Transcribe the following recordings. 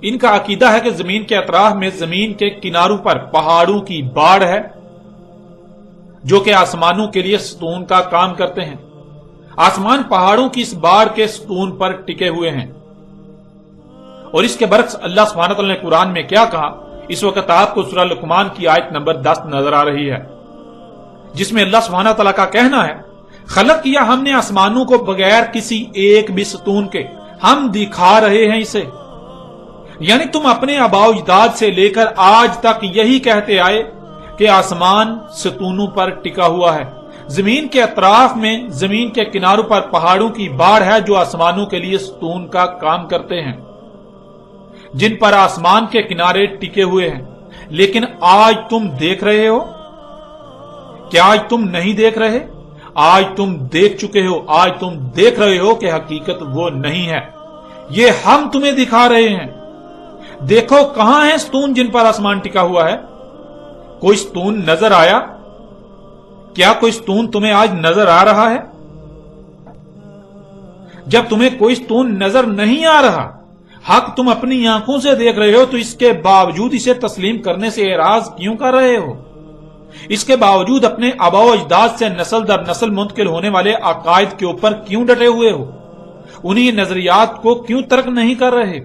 ان کا عقیدہ ہے کہ زمین کے اطراف میں زمین کے کناروں پر پہاڑوں کی باڑ ہے جو کہ آسمانوں کے لیے ستون کا کام کرتے ہیں۔ آسمان پہاڑوں کی اس باڑ کے ستون پر ٹکے ہوئے ہیں، اور اس کے برعکس اللہ سبحانہ وتعالی نے قرآن میں کیا کہا، اس وقت آپ کو سورہ لقمان کی آیت نمبر 10 نظر آ رہی ہے، جس میں اللہ سبحانہ وتعالی کا کہنا ہے، خلق کیا ہم نے آسمانوں کو بغیر کسی ایک بھی ستون کے، ہم دکھا رہے ہیں اسے۔ یعنی تم اپنے آباء و اجداد سے لے کر آج تک یہی کہتے آئے کہ آسمان ستونوں پر ٹکا ہوا ہے، زمین کے اطراف میں زمین کے کناروں پر پہاڑوں کی باڑ ہے جو آسمانوں کے لیے ستون کا کام کرتے ہیں، جن پر آسمان کے کنارے ٹکے ہوئے ہیں۔ لیکن آج تم دیکھ رہے ہو، کیا آج تم نہیں دیکھ رہے؟ آج تم دیکھ چکے ہو، آج تم دیکھ رہے ہو کہ حقیقت وہ نہیں ہے، یہ ہم تمہیں دکھا رہے ہیں۔ دیکھو کہاں ہے ستون جن پر آسمان ٹکا ہوا ہے؟ کوئی ستون نظر آیا؟ کیا کوئی ستون تمہیں آج نظر آ رہا ہے؟ جب تمہیں کوئی ستون نظر نہیں آ رہا، حق تم اپنی آنکھوں سے دیکھ رہے ہو، تو اس کے باوجود اسے تسلیم کرنے سے اعراض کیوں کر رہے ہو؟ اس کے باوجود اپنے آباء و اجداد سے نسل در نسل منتقل ہونے والے عقائد کے اوپر کیوں ڈٹے ہوئے ہو؟ انہی نظریات کو کیوں ترک نہیں کر رہے؟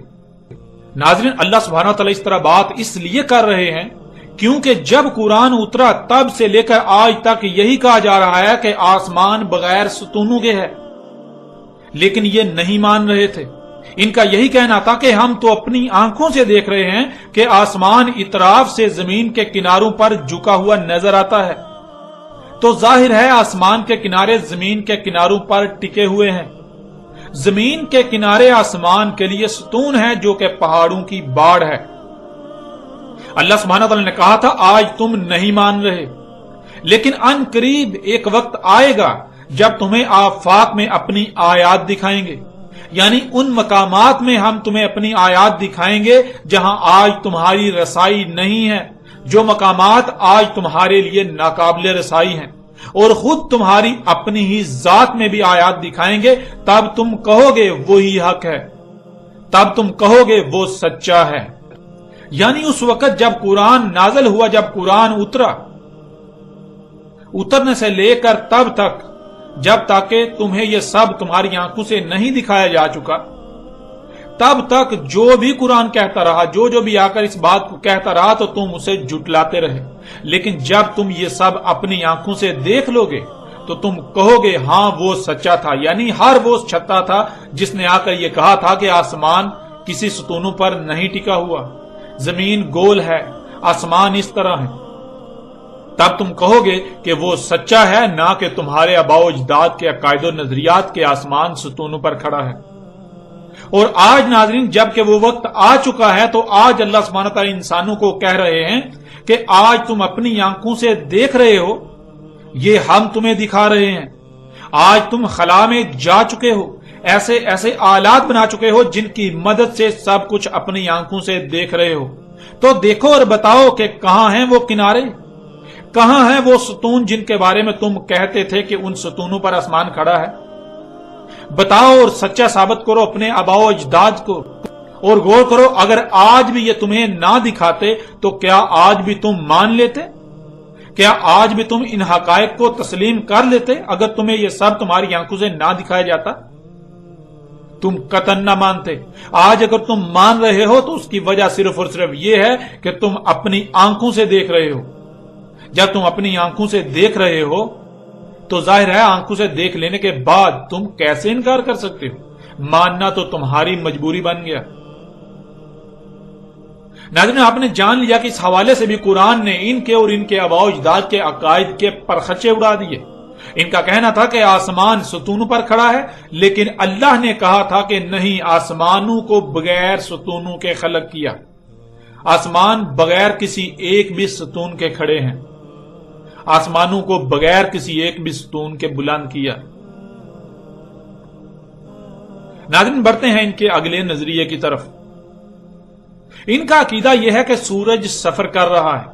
ناظرین، اللہ سبحانہ وتعالی اس طرح بات اس لیے کر رہے ہیں کیونکہ جب قرآن اترا تب سے لے کر آج تک یہی کہا جا رہا ہے کہ آسمان بغیر ستونوں کے ہے، لیکن یہ نہیں مان رہے تھے۔ ان کا یہی کہنا تھا کہ ہم تو اپنی آنکھوں سے دیکھ رہے ہیں کہ آسمان اطراف سے زمین کے کناروں پر جھکا ہوا نظر آتا ہے، تو ظاہر ہے آسمان کے کنارے زمین کے کناروں پر ٹکے ہوئے ہیں۔ زمین کے کنارے آسمان کے لیے ستون ہے جو کہ پہاڑوں کی باڑ ہے۔ اللہ سبحانہ وتعالی نے کہا تھا آج تم نہیں مان رہے، لیکن ان قریب ایک وقت آئے گا جب تمہیں آفاق میں اپنی آیات دکھائیں گے، یعنی ان مقامات میں ہم تمہیں اپنی آیات دکھائیں گے جہاں آج تمہاری رسائی نہیں ہے، جو مقامات آج تمہارے لیے ناقابل رسائی ہیں، اور خود تمہاری اپنی ہی ذات میں بھی آیات دکھائیں گے، تب تم کہو گے وہی حق ہے، تب تم کہو گے وہ سچا ہے۔ یعنی اس وقت جب قرآن نازل ہوا، جب قرآن اترنے سے لے کر تب تک، جب تک کہ تمہیں یہ سب تمہاری آنکھوں سے نہیں دکھایا جا چکا، تب تک جو بھی قرآن کہتا رہا، جو بھی آ کر اس بات کو کہتا رہا، تو تم اسے جھٹلاتے رہے۔ لیکن جب تم یہ سب اپنی آنکھوں سے دیکھ لو گے تو تم کہو گے ہاں وہ سچا تھا، یعنی ہر وہ سچا تھا جس نے آ کر یہ کہا تھا کہ آسمان کسی ستونوں پر نہیں ٹکا ہوا، زمین گول ہے، آسمان اس طرح ہے۔ تب تم کہو گے کہ وہ سچا ہے، نہ کہ تمہارے آباء و اجداد کے عقائد و نظریات کے آسمان ستونوں پر کھڑا ہے۔ اور آج ناظرین جب کہ وہ وقت آ چکا ہے، تو آج اللہ سبحانہ تعالیٰ انسانوں کو کہہ رہے ہیں کہ آج تم اپنی آنکھوں سے دیکھ رہے ہو، یہ ہم تمہیں دکھا رہے ہیں۔ آج تم خلا میں جا چکے ہو، ایسے ایسے آلات بنا چکے ہو جن کی مدد سے سب کچھ اپنی آنکھوں سے دیکھ رہے ہو، تو دیکھو اور بتاؤ کہ کہاں ہیں وہ کنارے، کہاں ہیں وہ ستون جن کے بارے میں تم کہتے تھے کہ ان ستونوں پر آسمان کھڑا ہے؟ بتاؤ اور سچا ثابت کرو اپنے آباء و اجداد کو، اور غور کرو اگر آج بھی یہ تمہیں نہ دکھاتے تو کیا آج بھی تم مان لیتے؟ کیا آج بھی تم ان حقائق کو تسلیم کر لیتے اگر تمہیں یہ سب تمہاری آنکھوں سے نہ دکھایا جاتا؟ تم قطعاً نہ مانتے۔ آج اگر تم مان رہے ہو تو اس کی وجہ صرف اور صرف یہ ہے کہ تم اپنی آنکھوں سے دیکھ رہے ہو۔ جب تم اپنی آنکھوں سے دیکھ رہے ہو تو ظاہر ہے آنکھوں سے دیکھ لینے کے بعد تم کیسے انکار کر سکتے ہو؟ ماننا تو تمہاری مجبوری بن گیا۔ ناظرین، آپ نے جان لیا کہ اس حوالے سے بھی قرآن نے ان کے اور ان کے آباء و اجداد کے عقائد کے پرخچے اڑا دیے۔ ان کا کہنا تھا کہ آسمان ستونوں پر کھڑا ہے، لیکن اللہ نے کہا تھا کہ نہیں، آسمانوں کو بغیر ستونوں کے خلق کیا، آسمان بغیر کسی ایک بھی ستون کے کھڑے ہیں، آسمانوں کو بغیر کسی ایک بھی ستون کے بلند کیا۔ ناظرین، بڑھتے ہیں ان کے اگلے نظریے کی طرف۔ इनका अकीदा यह है कि सूरज सफर कर रहा है,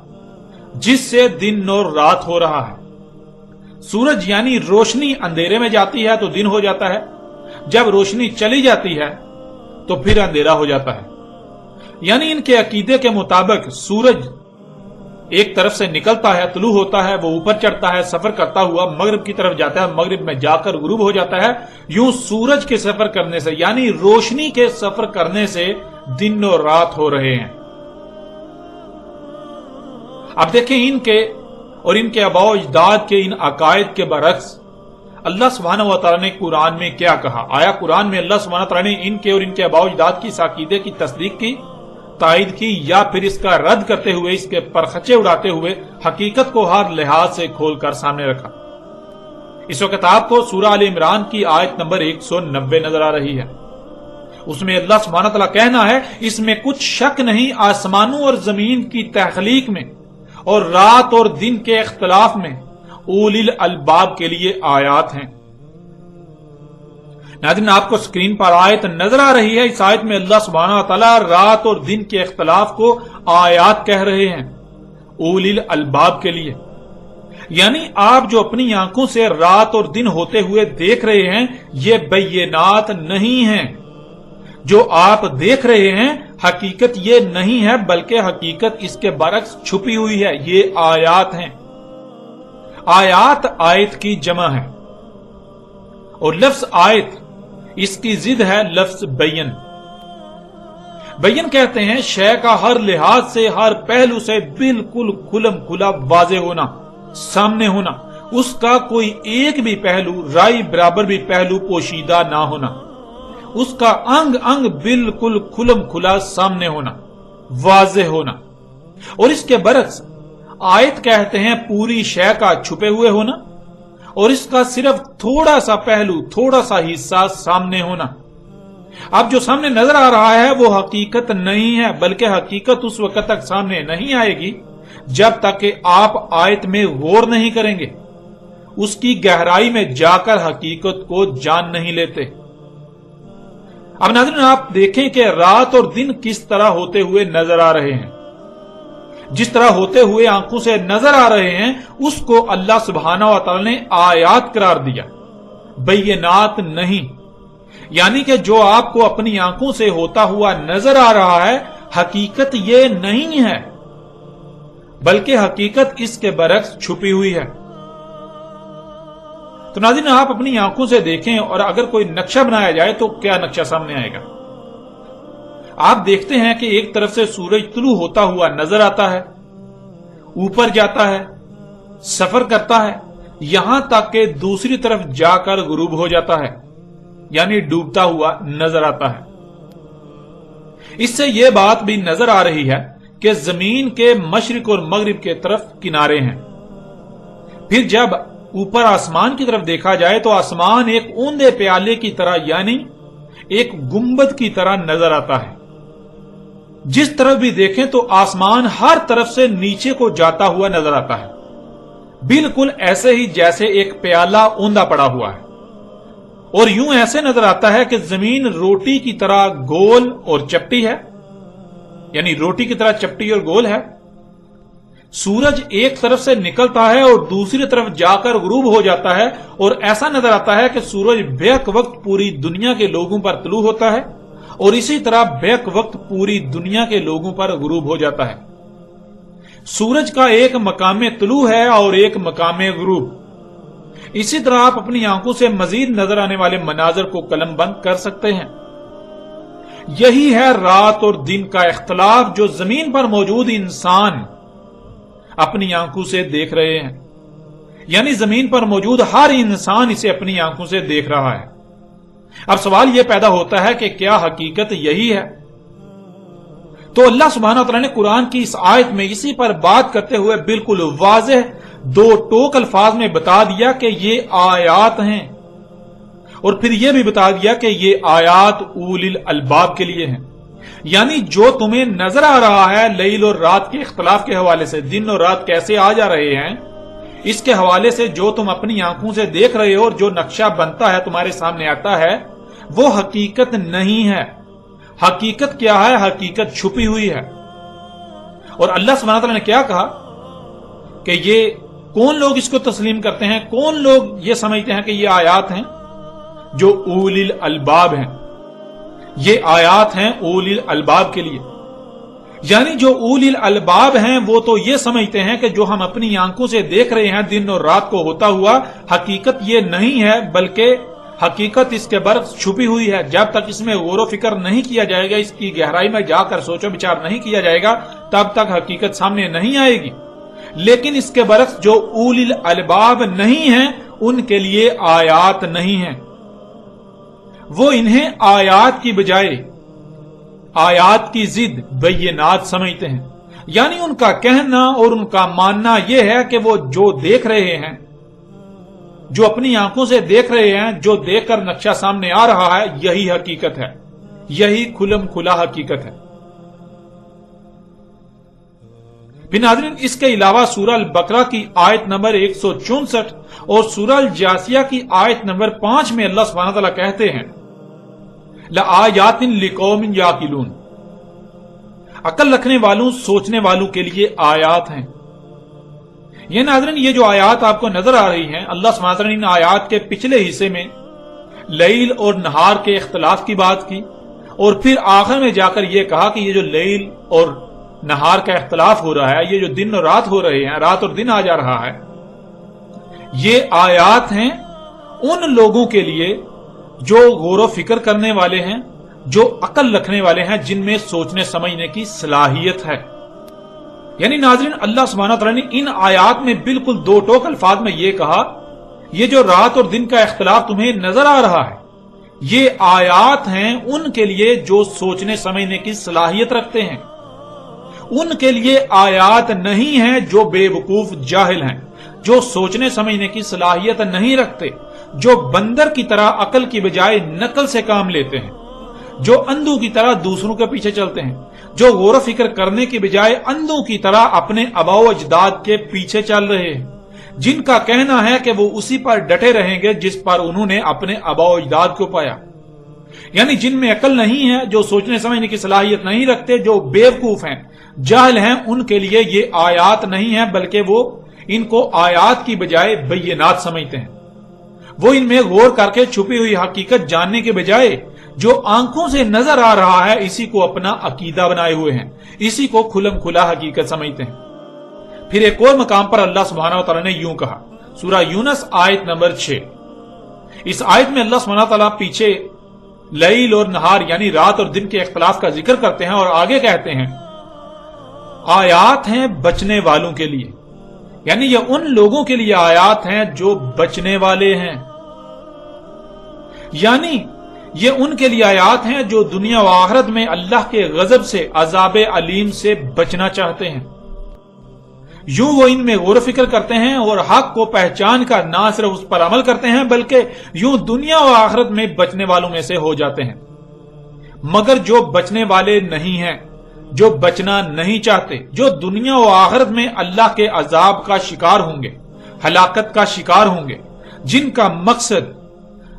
जिससे दिन और रात हो रहा है। सूरज यानी रोशनी अंधेरे में जाती है तो दिन हो जाता है, जब रोशनी चली जाती है तो फिर अंधेरा हो जाता है। यानी इनके अकीदे के मुताबिक सूरज एक तरफ से निकलता है, तुलू होता है, वो ऊपर चढ़ता है, सफर करता हुआ मगरिब की तरफ जाता है, मगरिब में जाकर गुरूब हो जाता है। यूं सूरज के सफर करने से यानी रोशनी के सफर करने से दिन और रात हो रहे हैं। अब देखें इनके और इनके आबाओ अजदाद के इन अकायद के बरक्स अल्लाह सुब्हानहू व तआला ने कुरान में क्या कहा। आया कुरान में अल्लाह सुब्हानहू व तआला ने इनके और इनके आबाओ अजदाद की इस अकीदे की तस्दीक की, तायद की, या फिर इसका रद्द करते हुए, इसके परखचे उड़ाते हुए हकीकत को हर लिहाज से खोलकर सामने रखा। इस वक्त आपको सूरह आल इमरान की आयत नंबर 190 नजर आ रही है। उसमें अल्लाह सुब्हानहू व तआला कहना है, इसमें कुछ शक नहीं, आसमानों और जमीन की तख्लीक में और रात और दिन के इख्तिलाफ में उलिल अलबाब के लिए आयात हैं। नाज़रीन, आपको स्क्रीन पर आयत नजर आ रही है। इस आयत में अल्लाह सुब्हानहू व तआला रात और दिन के इख्तिलाफ को आयात कह रहे हैं उलिल अलबाब के लिए। यानी आप जो अपनी आंखों से रात और दिन होते हुए देख रहे हैं, ये बैयनात नहीं है। जो आप देख रहे हैं हकीकत ये नहीं है, बल्कि हकीकत इसके बरक्स छुपी हुई है। ये आयात हैं। आयात आयत की जमा है और लफ्ज आयत इसकी जिद है लफ्ज बैन। बैन कहते हैं शय का हर लिहाज से, हर पहलू से बिल्कुल खुलम खुला वाज़ेह होना, सामने होना, उसका कोई एक भी पहलू, राई बराबर भी पहलू पोशीदा ना होना, उसका अंग अंग बिल्कुल खुलम खुला सामने होना, वाज़ेह होना। और इसके बरक्स आयत कहते हैं पूरी शय का छुपे हुए होना और इसका सिर्फ थोड़ा सा पहलू, थोड़ा सा हिस्सा सामने होना। अब जो सामने नजर आ रहा है वो हकीकत नहीं है, बल्कि हकीकत उस वक्त तक सामने नहीं आएगी जब तक कि आप आयत में गौर नहीं करेंगे, उसकी गहराई में जाकर हकीकत को जान नहीं लेते। अब नाज़रीन, आप देखें कि रात और दिन किस तरह होते हुए नजर आ रहे हैं। जिस तरह होते हुए आंखों से नजर आ रहे हैं उसको अल्लाह सुब्हानहू व तआला ने आयात करार दिया, बैयनात नहीं। यानी कि जो आपको अपनी आंखों से होता हुआ नजर आ रहा है हकीकत ये नहीं है, बल्कि हकीकत इसके बरक्स छुपी हुई है। तो नाज़रीन, आप अपनी आंखों से देखें और अगर कोई नक्शा बनाया जाए तो क्या नक्शा सामने आएगा। आप देखते हैं कि एक तरफ से सूरज तुलू होता हुआ नजर आता है, ऊपर जाता है, सफर करता है, यहां तक कि दूसरी तरफ जाकर गुरूब हो जाता है, यानी डूबता हुआ नजर आता है। इससे यह बात भी नजर आ रही है कि जमीन के मशरिक और मगरिब के तरफ किनारे हैं। फिर जब ऊपर आसमान की तरफ देखा जाए तो आसमान एक ऊंधे प्याले की तरह, यानी एक गुंबद की तरह नजर आता है। जिस तरफ भी देखें तो आसमान हर तरफ से नीचे को जाता हुआ नजर आता है, बिल्कुल ऐसे ही जैसे एक प्याला ऊंधा पड़ा हुआ है। और यूं ऐसे नजर आता है कि जमीन रोटी की तरह गोल और चपटी है, यानी रोटी की तरह चपटी और गोल है। सूरज एक तरफ से निकलता है और दूसरी तरफ जाकर गुरूब हो जाता है और ऐसा नजर आता है कि सूरज बेक वक्त पूरी दुनिया के लोगों पर तुलू होता है और इसी तरह बेक वक्त पूरी दुनिया के लोगों पर गुरूब हो जाता है। सूरज का एक मकामे तुलू है और एक मकामे गुरूब। इसी तरह आप अपनी आंखों से मजीद नजर आने वाले मनाजर को कलमबंद कर सकते हैं। यही है रात और दिन का इख्तलाफ जो जमीन पर मौजूद इंसान अपनी आंखों से देख रहे हैं, यानी जमीन पर मौजूद हर इंसान इसे अपनी आंखों से देख रहा है। अब सवाल यह पैदा होता है कि क्या हकीकत यही है? तो अल्लाह सुब्हानहू व तआला ने कुरान की इस आयत में इसी पर बात करते हुए बिल्कुल वाज़ेह दो टोक अल्फाज में बता दिया कि ये आयात हैं और फिर यह भी बता दिया कि ये आयात उलिल अलबाब के लिए हैं। यानी जो तुम्हें नजर आ रहा है लैल और रात के इख्तलाफ के हवाले से, दिन और रात कैसे आ जा रहे हैं, इसके हवाले से जो तुम अपनी आंखों से देख रहे हो और जो नक्शा बनता है तुम्हारे सामने आता है, वो हकीकत नहीं है, हकीकत क्या है? हकीकत छुपी हुई है। और अल्लाह सुब्हानहू तआला ने क्या कहा कि ये कौन लोग इसको तस्लीम करते हैं, कौन लोग ये समझते हैं कि ये आयात हैं? जो उलिल अलबाब हैं। ये आयात हैं उलिल अलबाब के लिए। यानी जो उलिल अलबाब हैं वो तो ये समझते हैं कि जो हम अपनी आंखों से देख रहे हैं दिन और रात को होता हुआ, हकीकत ये नहीं है, बल्कि हकीकत इसके बरक्स छुपी हुई है। जब तक इसमें गौर व फिक्र नहीं किया जाएगा, इसकी गहराई में जाकर सोचो विचार नहीं किया जाएगा, तब तक हकीकत सामने नहीं आएगी। लेकिन इसके बरक्स जो उलिल अलबाब नहीं है, उनके लिए आयात नहीं है। वो इन्हें आयात की बजाय आयात की जिद बय्यनात समझते हैं। यानी उनका कहना और उनका मानना यह है कि वो जो देख रहे हैं, जो अपनी आंखों से देख रहे हैं, जो देखकर नक्शा सामने आ रहा है, यही हकीकत है, यही खुलम खुला हकीकत है। फिर नाज़रीन, इसके अलावा सूरह अल-बकरा की आयत नंबर 164 और सूरह अल-जासिया की आयत नंबर 5 में अल्लाह सुब्हानहू तआला कहते हैं, लआयातिन लिकौमिन याकिलून, अकल रखने वालों, सोचने वालों के लिए आयात हैं। ये नाज़रीन, ये जो आयात आपको नजर आ रही हैं, अल्लाह सुब्हानहू तआला ने इन आयात के पिछले हिस्से में लैल और नहार के इख्तिलाफ की बात की और फिर आखिर में जाकर यह कहा कि ये जो लैल और नहार का इख्तिलाफ हो रहा है, ये जो दिन और रात हो रहे हैं, रात और दिन आ जा रहा है, ये आयात हैं उन लोगों के लिए जो गौर व फिक्र करने वाले हैं, जो अकल रखने वाले हैं, जिनमें सोचने समझने की सलाहियत है। यानी नाज़रीन, अल्लाह सुब्हानहू तआला ने इन आयात में बिल्कुल दो टोक अल्फाज में यह कहा, ये जो रात और दिन का इख्तिलाफ तुम्हें नजर आ रहा है, ये आयात हैं उनके लिए जो सोचने समझने की सलाहियत रखते हैं। उनके लिए आयात नहीं है जो बेवकूफ जाहिल हैं, जो सोचने समझने की सलाहियत नहीं रखते, जो बंदर की तरह अकल की बजाय नकल से काम लेते हैं, जो अंधों की तरह दूसरों के पीछे चलते हैं, जो गौर फिक्र करने की बजाय अंधों की तरह अपने आबाओ अजदाद के पीछे चल रहे हैं, जिनका कहना है कि वो उसी पर डटे रहेंगे जिस पर उन्होंने अपने आबाओ अजदाद को पाया। यानी जिनमें अकल नहीं है, जो सोचने समझने की सलाहियत नहीं रखते, जो बेवकूफ हैं, जाहिल हैं, उनके लिए ये आयात नहीं है, बल्कि वो इनको आयात की बजाय बय्यनात समझते हैं। वो इनमें गौर करके छुपी हुई हकीकत जानने के बजाय जो आंखों से नजर आ रहा है, इसी को अपना अकीदा बनाए हुए हैं, इसी को खुलम खुला हकीकत समझते हैं। फिर एक और मकाम पर अल्लाह सुब्हानहू तआला ने यूं कहा, सूरह यूनुस आयत नंबर 6। इस आयत में अल्लाह सुब्हानहू तआला पीछे लैल और नहार यानी रात और दिन के इख्तिलाफ का जिक्र करते हैं और आगे कहते हैं, आयात हैं बचने वालों के लिए। यानी ये उन लोगों के लिए आयात हैं जो बचने वाले हैं। यानी ये उनके लिए आयात हैं जो दुनिया व आखिरत में अल्लाह के गजब से, अजाब अलीम से बचना चाहते हैं। यूं वो इनमें गौर फिक्र करते हैं और हक को पहचान कर ना सिर्फ उस पर अमल करते हैं, बल्कि यूं दुनिया व आखिरत में बचने वालों में से हो जाते हैं। मगर जो बचने वाले नहीं हैं, जो बचना नहीं चाहते, जो दुनिया व आखिरत में अल्लाह के अजाब का शिकार होंगे, हलाकत का शिकार होंगे, जिनका मकसद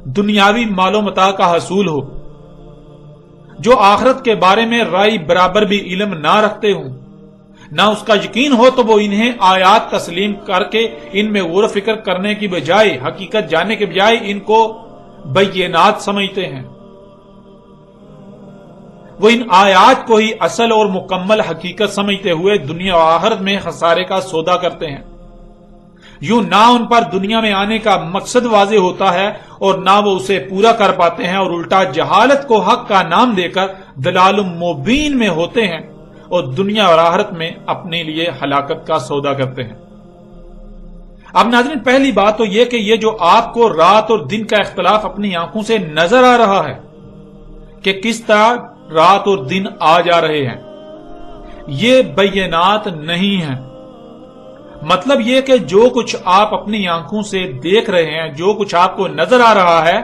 दुनियावी मालो मता का हसूल हो, जो आखिरत के बारे में राय बराबर भी इल्म ना रखते हों, ना उसका यकीन हो, तो वो इन्हें आयात तस्लीम करके इनमें गौर फिक्र करने की बजाय, हकीकत जानने के बजाय इनको बय्यनात समझते हैं। वो इन आयात को ही असल और मुकम्मल हकीकत समझते हुए दुनिया और आखिरत में खसारे का सौदा करते हैं। यूं ना उन पर दुनिया में आने का मकसद वाज़ेह होता है और ना वो उसे पूरा कर पाते हैं, और उल्टा जहालत को हक का नाम देकर दलालुम मुबीन में होते हैं और दुनिया और आखिरत में अपने लिए हलाकत का सौदा करते हैं। अब नाज़रीन, पहली बात तो यह कि ये जो आपको रात और दिन का इख्तिलाफ अपनी आंखों से नजर आ रहा है कि किस तरह रात और दिन आ जा रहे हैं, ये बय्यनात नहीं है। मतलब यह कि जो कुछ आप अपनी आंखों से देख रहे हैं, जो कुछ आपको नजर आ रहा है,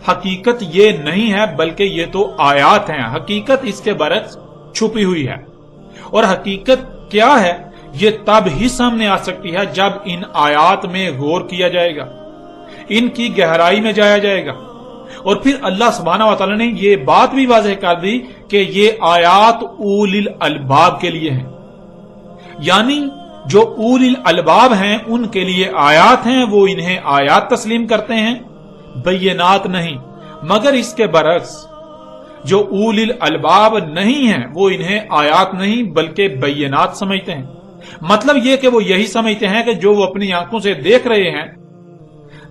हकीकत ये नहीं है, बल्कि ये तो आयात हैं। हकीकत इसके बरक्स छुपी हुई है। और हकीकत क्या है, ये तब ही सामने आ सकती है जब इन आयात में गौर किया जाएगा, इनकी गहराई में जाया जाएगा, اور پھر اللہ سبحانہ و تعالی نے یہ بات بھی واضح کر دی کہ یہ آیات اولی الالباب کے لیے ہیں، یعنی جو اولی الالباب ہیں ان کے لیے آیات ہیں، وہ انہیں آیات تسلیم کرتے ہیں، بینات نہیں۔ مگر اس کے برعکس جو اولی الالباب نہیں ہیں وہ انہیں آیات نہیں بلکہ بینات سمجھتے ہیں۔ مطلب یہ کہ وہ یہی سمجھتے ہیں کہ جو وہ اپنی آنکھوں سے دیکھ رہے ہیں،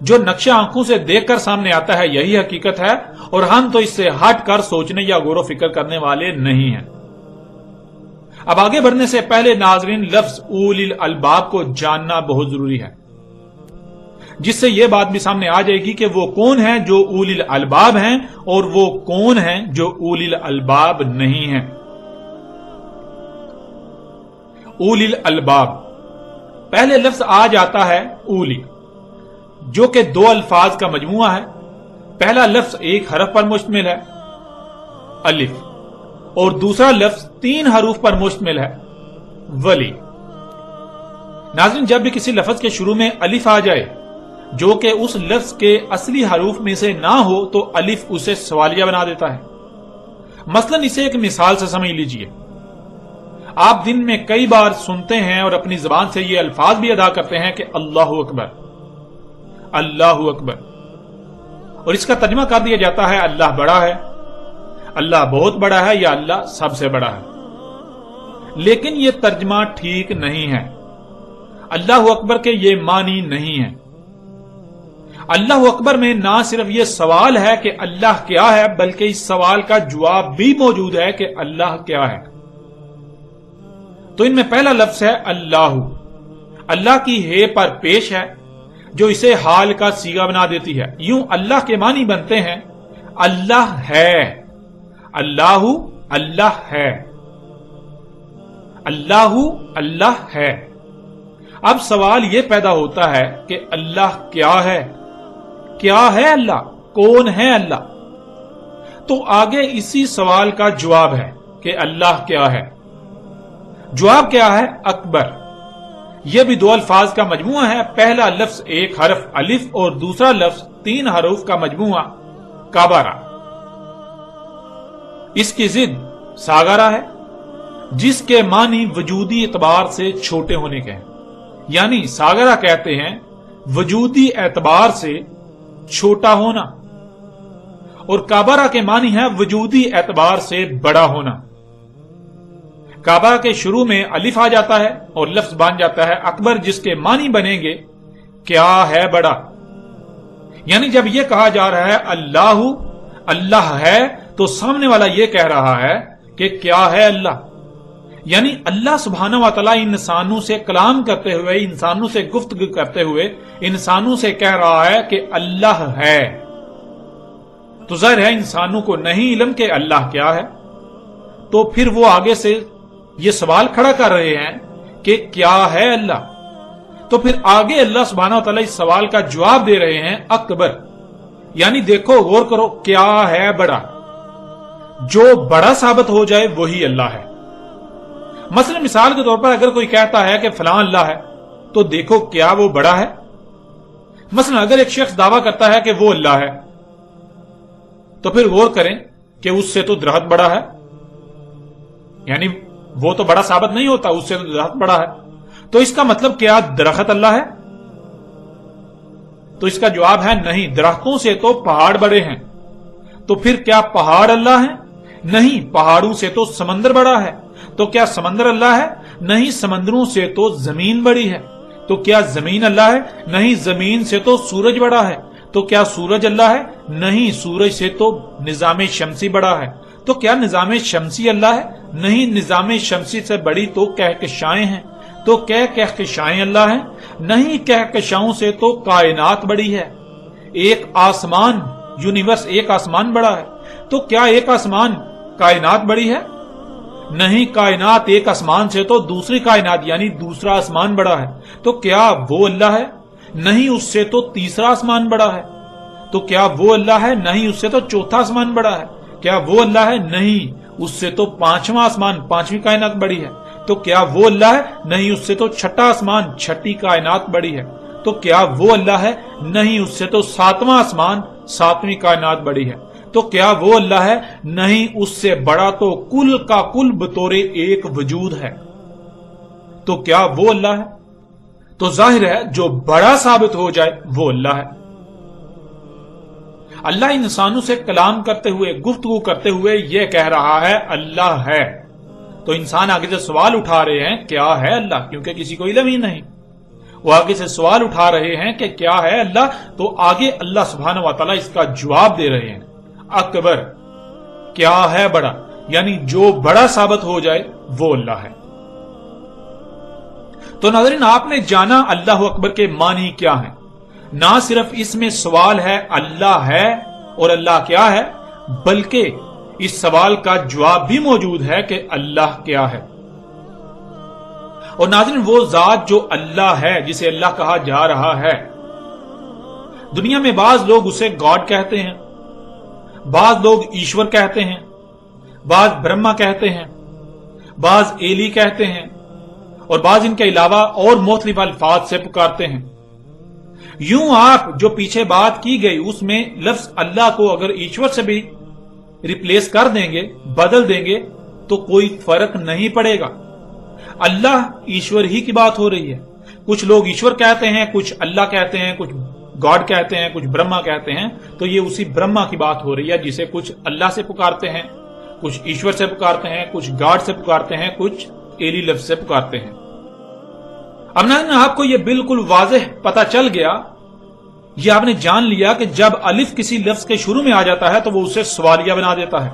جو نقشہ آنکھوں سے دیکھ کر سامنے آتا ہے یہی حقیقت ہے، اور ہم تو اس سے ہٹ کر سوچنے یا غور و فکر کرنے والے نہیں ہیں۔ اب آگے بڑھنے سے پہلے ناظرین لفظ اولی الالباب کو جاننا بہت ضروری ہے، جس سے یہ بات بھی سامنے آ جائے گی کہ وہ کون ہیں جو اولی الالباب ہیں اور وہ کون ہیں جو اولی الالباب نہیں ہیں۔ اولی الالباب، پہلے لفظ آ جاتا ہے اولی، جو کہ دو الفاظ کا مجموعہ ہے۔ پہلا لفظ ایک حرف پر مشتمل ہے الف، اور دوسرا لفظ 3 حروف پر مشتمل ہے ولی۔ ناظرین جب بھی کسی لفظ کے شروع میں الف آ جائے جو کہ اس لفظ کے اصلی حروف میں سے نہ ہو تو الف اسے سوالیہ بنا دیتا ہے۔ مثلا اسے ایک مثال سے سمجھ لیجئے، آپ دن میں کئی بار سنتے ہیں اور اپنی زبان سے یہ الفاظ بھی ادا کرتے ہیں کہ اللہ اکبر، اللہ اکبر، اور اس کا ترجمہ کر دیا جاتا ہے اللہ بڑا ہے، اللہ بہت بڑا ہے، یا اللہ سب سے بڑا ہے۔ لیکن یہ ترجمہ ٹھیک نہیں ہے، اللہ اکبر کے یہ معنی نہیں ہے۔ اللہ اکبر میں نہ صرف یہ سوال ہے کہ اللہ کیا ہے، بلکہ اس سوال کا جواب بھی موجود ہے کہ اللہ کیا ہے۔ تو ان میں پہلا لفظ ہے اللہ، اللہ کی ہے پر پیش ہے جو اسے حال کا صیغہ بنا دیتی ہے۔ یوں اللہ کے معنی بنتے ہیں اللہ ہے، اللہ اللہ ہے، اللہ اللہ ہے۔ اب سوال یہ پیدا ہوتا ہے کہ اللہ کیا ہے؟ کیا ہے اللہ؟ کون ہے اللہ؟ تو آگے اسی سوال کا جواب ہے کہ اللہ کیا ہے۔ جواب کیا ہے؟ اکبر۔ یہ بھی 2 الفاظ کا مجموعہ ہے، پہلا لفظ ایک حرف الف اور دوسرا لفظ 3 حروف کا مجموعہ کابارہ۔ اس کی ضد ساگارا ہے، جس کے معنی وجودی اعتبار سے چھوٹے ہونے کے ہیں، یعنی ساگارا کہتے ہیں وجودی اعتبار سے چھوٹا ہونا، اور کابارہ کے معنی ہے وجودی اعتبار سے بڑا ہونا۔ کعبہ کے شروع میں الف آ جاتا ہے اور لفظ بن جاتا ہے اکبر، جس کے معنی بنیں گے کیا ہے بڑا۔ یعنی جب یہ کہا جا رہا ہے اللہ اللہ ہے تو سامنے والا یہ کہہ رہا ہے کہ کیا ہے اللہ، یعنی اللہ سبحانہ و تعالی انسانوں سے کلام کرتے ہوئے، انسانوں سے گفتگو کرتے ہوئے انسانوں سے کہہ رہا ہے کہ اللہ ہے۔ تو ظاہر ہے انسانوں کو نہیں علم کہ اللہ کیا ہے، تو پھر وہ آگے سے یہ سوال کھڑا کر رہے ہیں کہ کیا ہے اللہ۔ تو پھر آگے اللہ سبحانہ و تعالی اس سوال کا جواب دے رہے ہیں اکبر، یعنی دیکھو غور کرو کیا ہے بڑا، جو بڑا ثابت ہو جائے وہی اللہ ہے۔ مثلا مثال کے طور پر اگر کوئی کہتا ہے کہ فلاں اللہ ہے تو دیکھو کیا وہ بڑا ہے۔ مثلا اگر ایک شخص دعویٰ کرتا ہے کہ وہ اللہ ہے تو پھر غور کریں کہ اس سے تو درخت بڑا ہے، یعنی وہ تو بڑا ثابت نہیں ہوتا، اس سے تو درخت بڑا ہے، تو اس کا مطلب کیا درخت اللہ ہے؟ تو اس کا جواب ہے نہیں، درختوں سے تو پہاڑ بڑے ہیں۔ تو پھر کیا پہاڑ اللہ ہے؟ نہیں، پہاڑوں سے تو سمندر بڑا ہے۔ تو کیا سمندر اللہ ہے؟ نہیں، سمندروں سے تو زمین بڑی ہے۔ تو کیا زمین اللہ ہے؟ نہیں، زمین سے تو سورج بڑا ہے۔ تو کیا سورج اللہ ہے؟ نہیں، سورج سے تو نظام شمسی بڑا ہے۔ تو کیا نظام شمسی اللہ ہے؟ نہیں، نظام شمسی سے بڑی تو کہکشائیں ہیں۔ تو کیا کہکشائیں اللہ ہیں؟ نہیں، کہکشاؤں سے تو کائنات بڑی ہے۔ ایک آسمان، یونیورس، ایک آسمان بڑا ہے۔ تو کیا ایک آسمان کائنات بڑی ہے؟ نہیں، کائنات ایک آسمان سے تو دوسری کائنات یعنی دوسرا آسمان بڑا ہے۔ تو کیا وہ اللہ ہے؟ نہیں، اس سے تو تیسرا آسمان بڑا ہے۔ تو کیا وہ اللہ ہے؟ نہیں، اس سے تو چوتھا آسمان بڑا ہے۔ کیا وہ اللہ ہے؟ نہیں، اس سے تو پانچواں آسمان، پانچویں کائنات بڑی ہے۔ تو کیا وہ اللہ ہے؟ نہیں، اس سے تو چھٹا آسمان، چھٹی کائنات بڑی ہے۔ تو کیا وہ اللہ ہے؟ نہیں، اس سے تو ساتواں آسمان، सातवीं कायनात बड़ी है। तो क्या वो अल्लाह है? नहीं, उससे बड़ा तो कुल का कुल बतौरे एक वजूद है। तो क्या वो अल्लाह है? तो जाहिर है जो बड़ा साबित हो जाए वो अल्लाह है। अल्लाह इंसानों से कलाम करते हुए, गुफ्तगू करते हुए यह कह रहा है अल्लाह है। तो इंसान आगे से सवाल उठा रहे हैं क्या है अल्लाह, क्योंकि किसी को इल्म ही नहीं। वो आगे से सवाल उठा रहे हैं कि क्या है अल्लाह, तो आगे अल्लाह सुब्हानहू व तआला इसका जवाब दे रहे हैं। अकबर, क्या है बड़ा, यानी जो बड़ा साबित हो जाए वो अल्लाह है। तो नाज़रीन, आपने जाना अल्लाह अकबर के मानी क्या है। ना सिर्फ इसमें सवाल है अल्लाह है और अल्लाह क्या है, बल्कि इस सवाल का जवाब भी मौजूद है कि अल्लाह क्या है। और नाज़रीन, वो जात जो अल्लाह है, जिसे अल्लाह कहा जा रहा है, दुनिया में बाज लोग उसे गॉड कहते हैं, बाज लोग ईश्वर कहते हैं, बाज ब्रह्मा कहते हैं, बाज एली कहते हैं और बाज इनके अलावा और मुख्तलिफ अल्फाज से पुकारते हैं। यूं आप जो पीछे बात की गई उसमें लफ्ज अल्लाह को अगर ईश्वर से भी रिप्लेस कर देंगे, बदल देंगे, तो कोई फर्क नहीं पड़ेगा। अल्लाह ईश्वर ही की बात हो रही है। कुछ लोग ईश्वर कहते हैं, कुछ अल्लाह कहते हैं, कुछ गॉड कहते हैं, कुछ ब्रह्मा कहते हैं। तो ये उसी ब्रह्मा की बात हो रही है जिसे कुछ अल्लाह से पुकारते हैं, कुछ ईश्वर से पुकारते हैं, कुछ गॉड से पुकारते हैं, कुछ एली लफ्ज से पुकारते हैं। अब ना आपको यह बिल्कुल वाज़ेह पता चल गया, ये आपने जान लिया कि जब अलिफ किसी लफ्ज के शुरू में आ जाता है तो वो उसे सवालिया बना देता है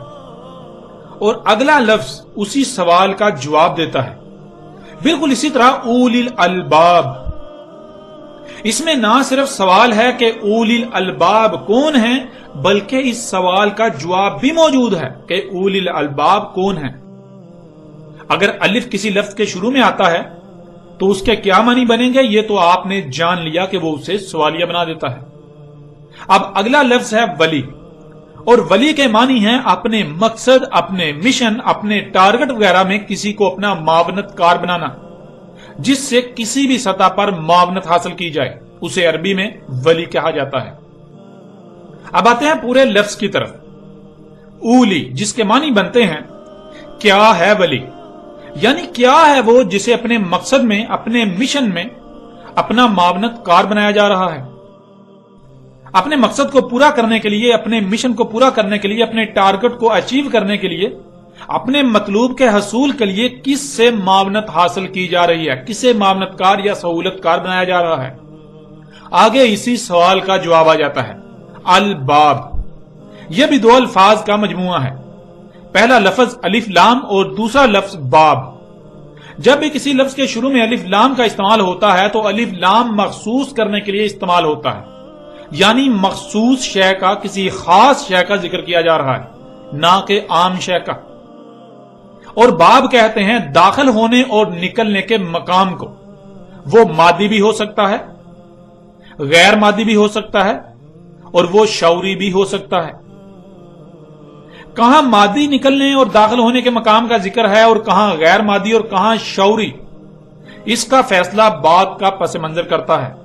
और अगला लफ्ज उसी सवाल का जवाब देता है। बिल्कुल इसी तरह उलिल अलबाब, इसमें ना सिर्फ सवाल है कि उलिल अलबाब कौन है, बल्कि इस सवाल का जवाब भी मौजूद है कि उलिल अलबाब कौन है। अगर अलिफ किसी लफ्ज के शुरू में आता है तो उसके क्या मानी बनेंगे, ये तो आपने जान लिया कि वो उसे सवालिया बना देता है। अब अगला लफ्ज है वली, और वली के मानी है अपने मकसद, अपने मिशन, अपने टारगेट वगैरह में किसी को अपना मावनतकार बनाना, जिससे किसी भी सतह पर मावनत हासिल की जाए, उसे अरबी में वली कहा जाता है। अब आते हैं पूरे लफ्ज की तरफ। उली, जिसके मानी बनते हैं क्या है वली, यानी क्या है वो जिसे अपने मकसद में, अपने मिशन में अपना मावनतकार बनाया जा रहा है। अपने मकसद को पूरा करने के लिए, अपने मिशन को पूरा करने के लिए, अपने टारगेट को अचीव करने के लिए, अपने मतलूब के हसूल के लिए किससे मावनत हासिल की जा रही है, किसे मावनतकार या सहूलतकार बनाया जा रहा है। आगे इसी सवाल का जवाब आ जाता है अल बाब। यह भी दो अल्फाज का मजमुआ है। पहला लफ्ज अलिफ लाम और दूसरा लफ्ज बाब। जब भी किसी लफ्ज के शुरू में अलिफ लाम का इस्तेमाल होता है तो अलिफ लाम मखसूस करने के लिए इस्तेमाल होता है, यानी मखसूस शय का, किसी खास शय का जिक्र किया जा रहा है, ना कि आम शय का। और बाब कहते हैं दाखिल होने और निकलने के मकाम को। वो मादी भी हो सकता है, गैर मादी भी हो सकता है और वो शौरी भी हो सकता है। कहां मादी निकलने और दाखिल होने के मकाम का जिक्र है और कहां गैर मादी और कहां शौरी, इसका फैसला बात का पस मंजर करता है।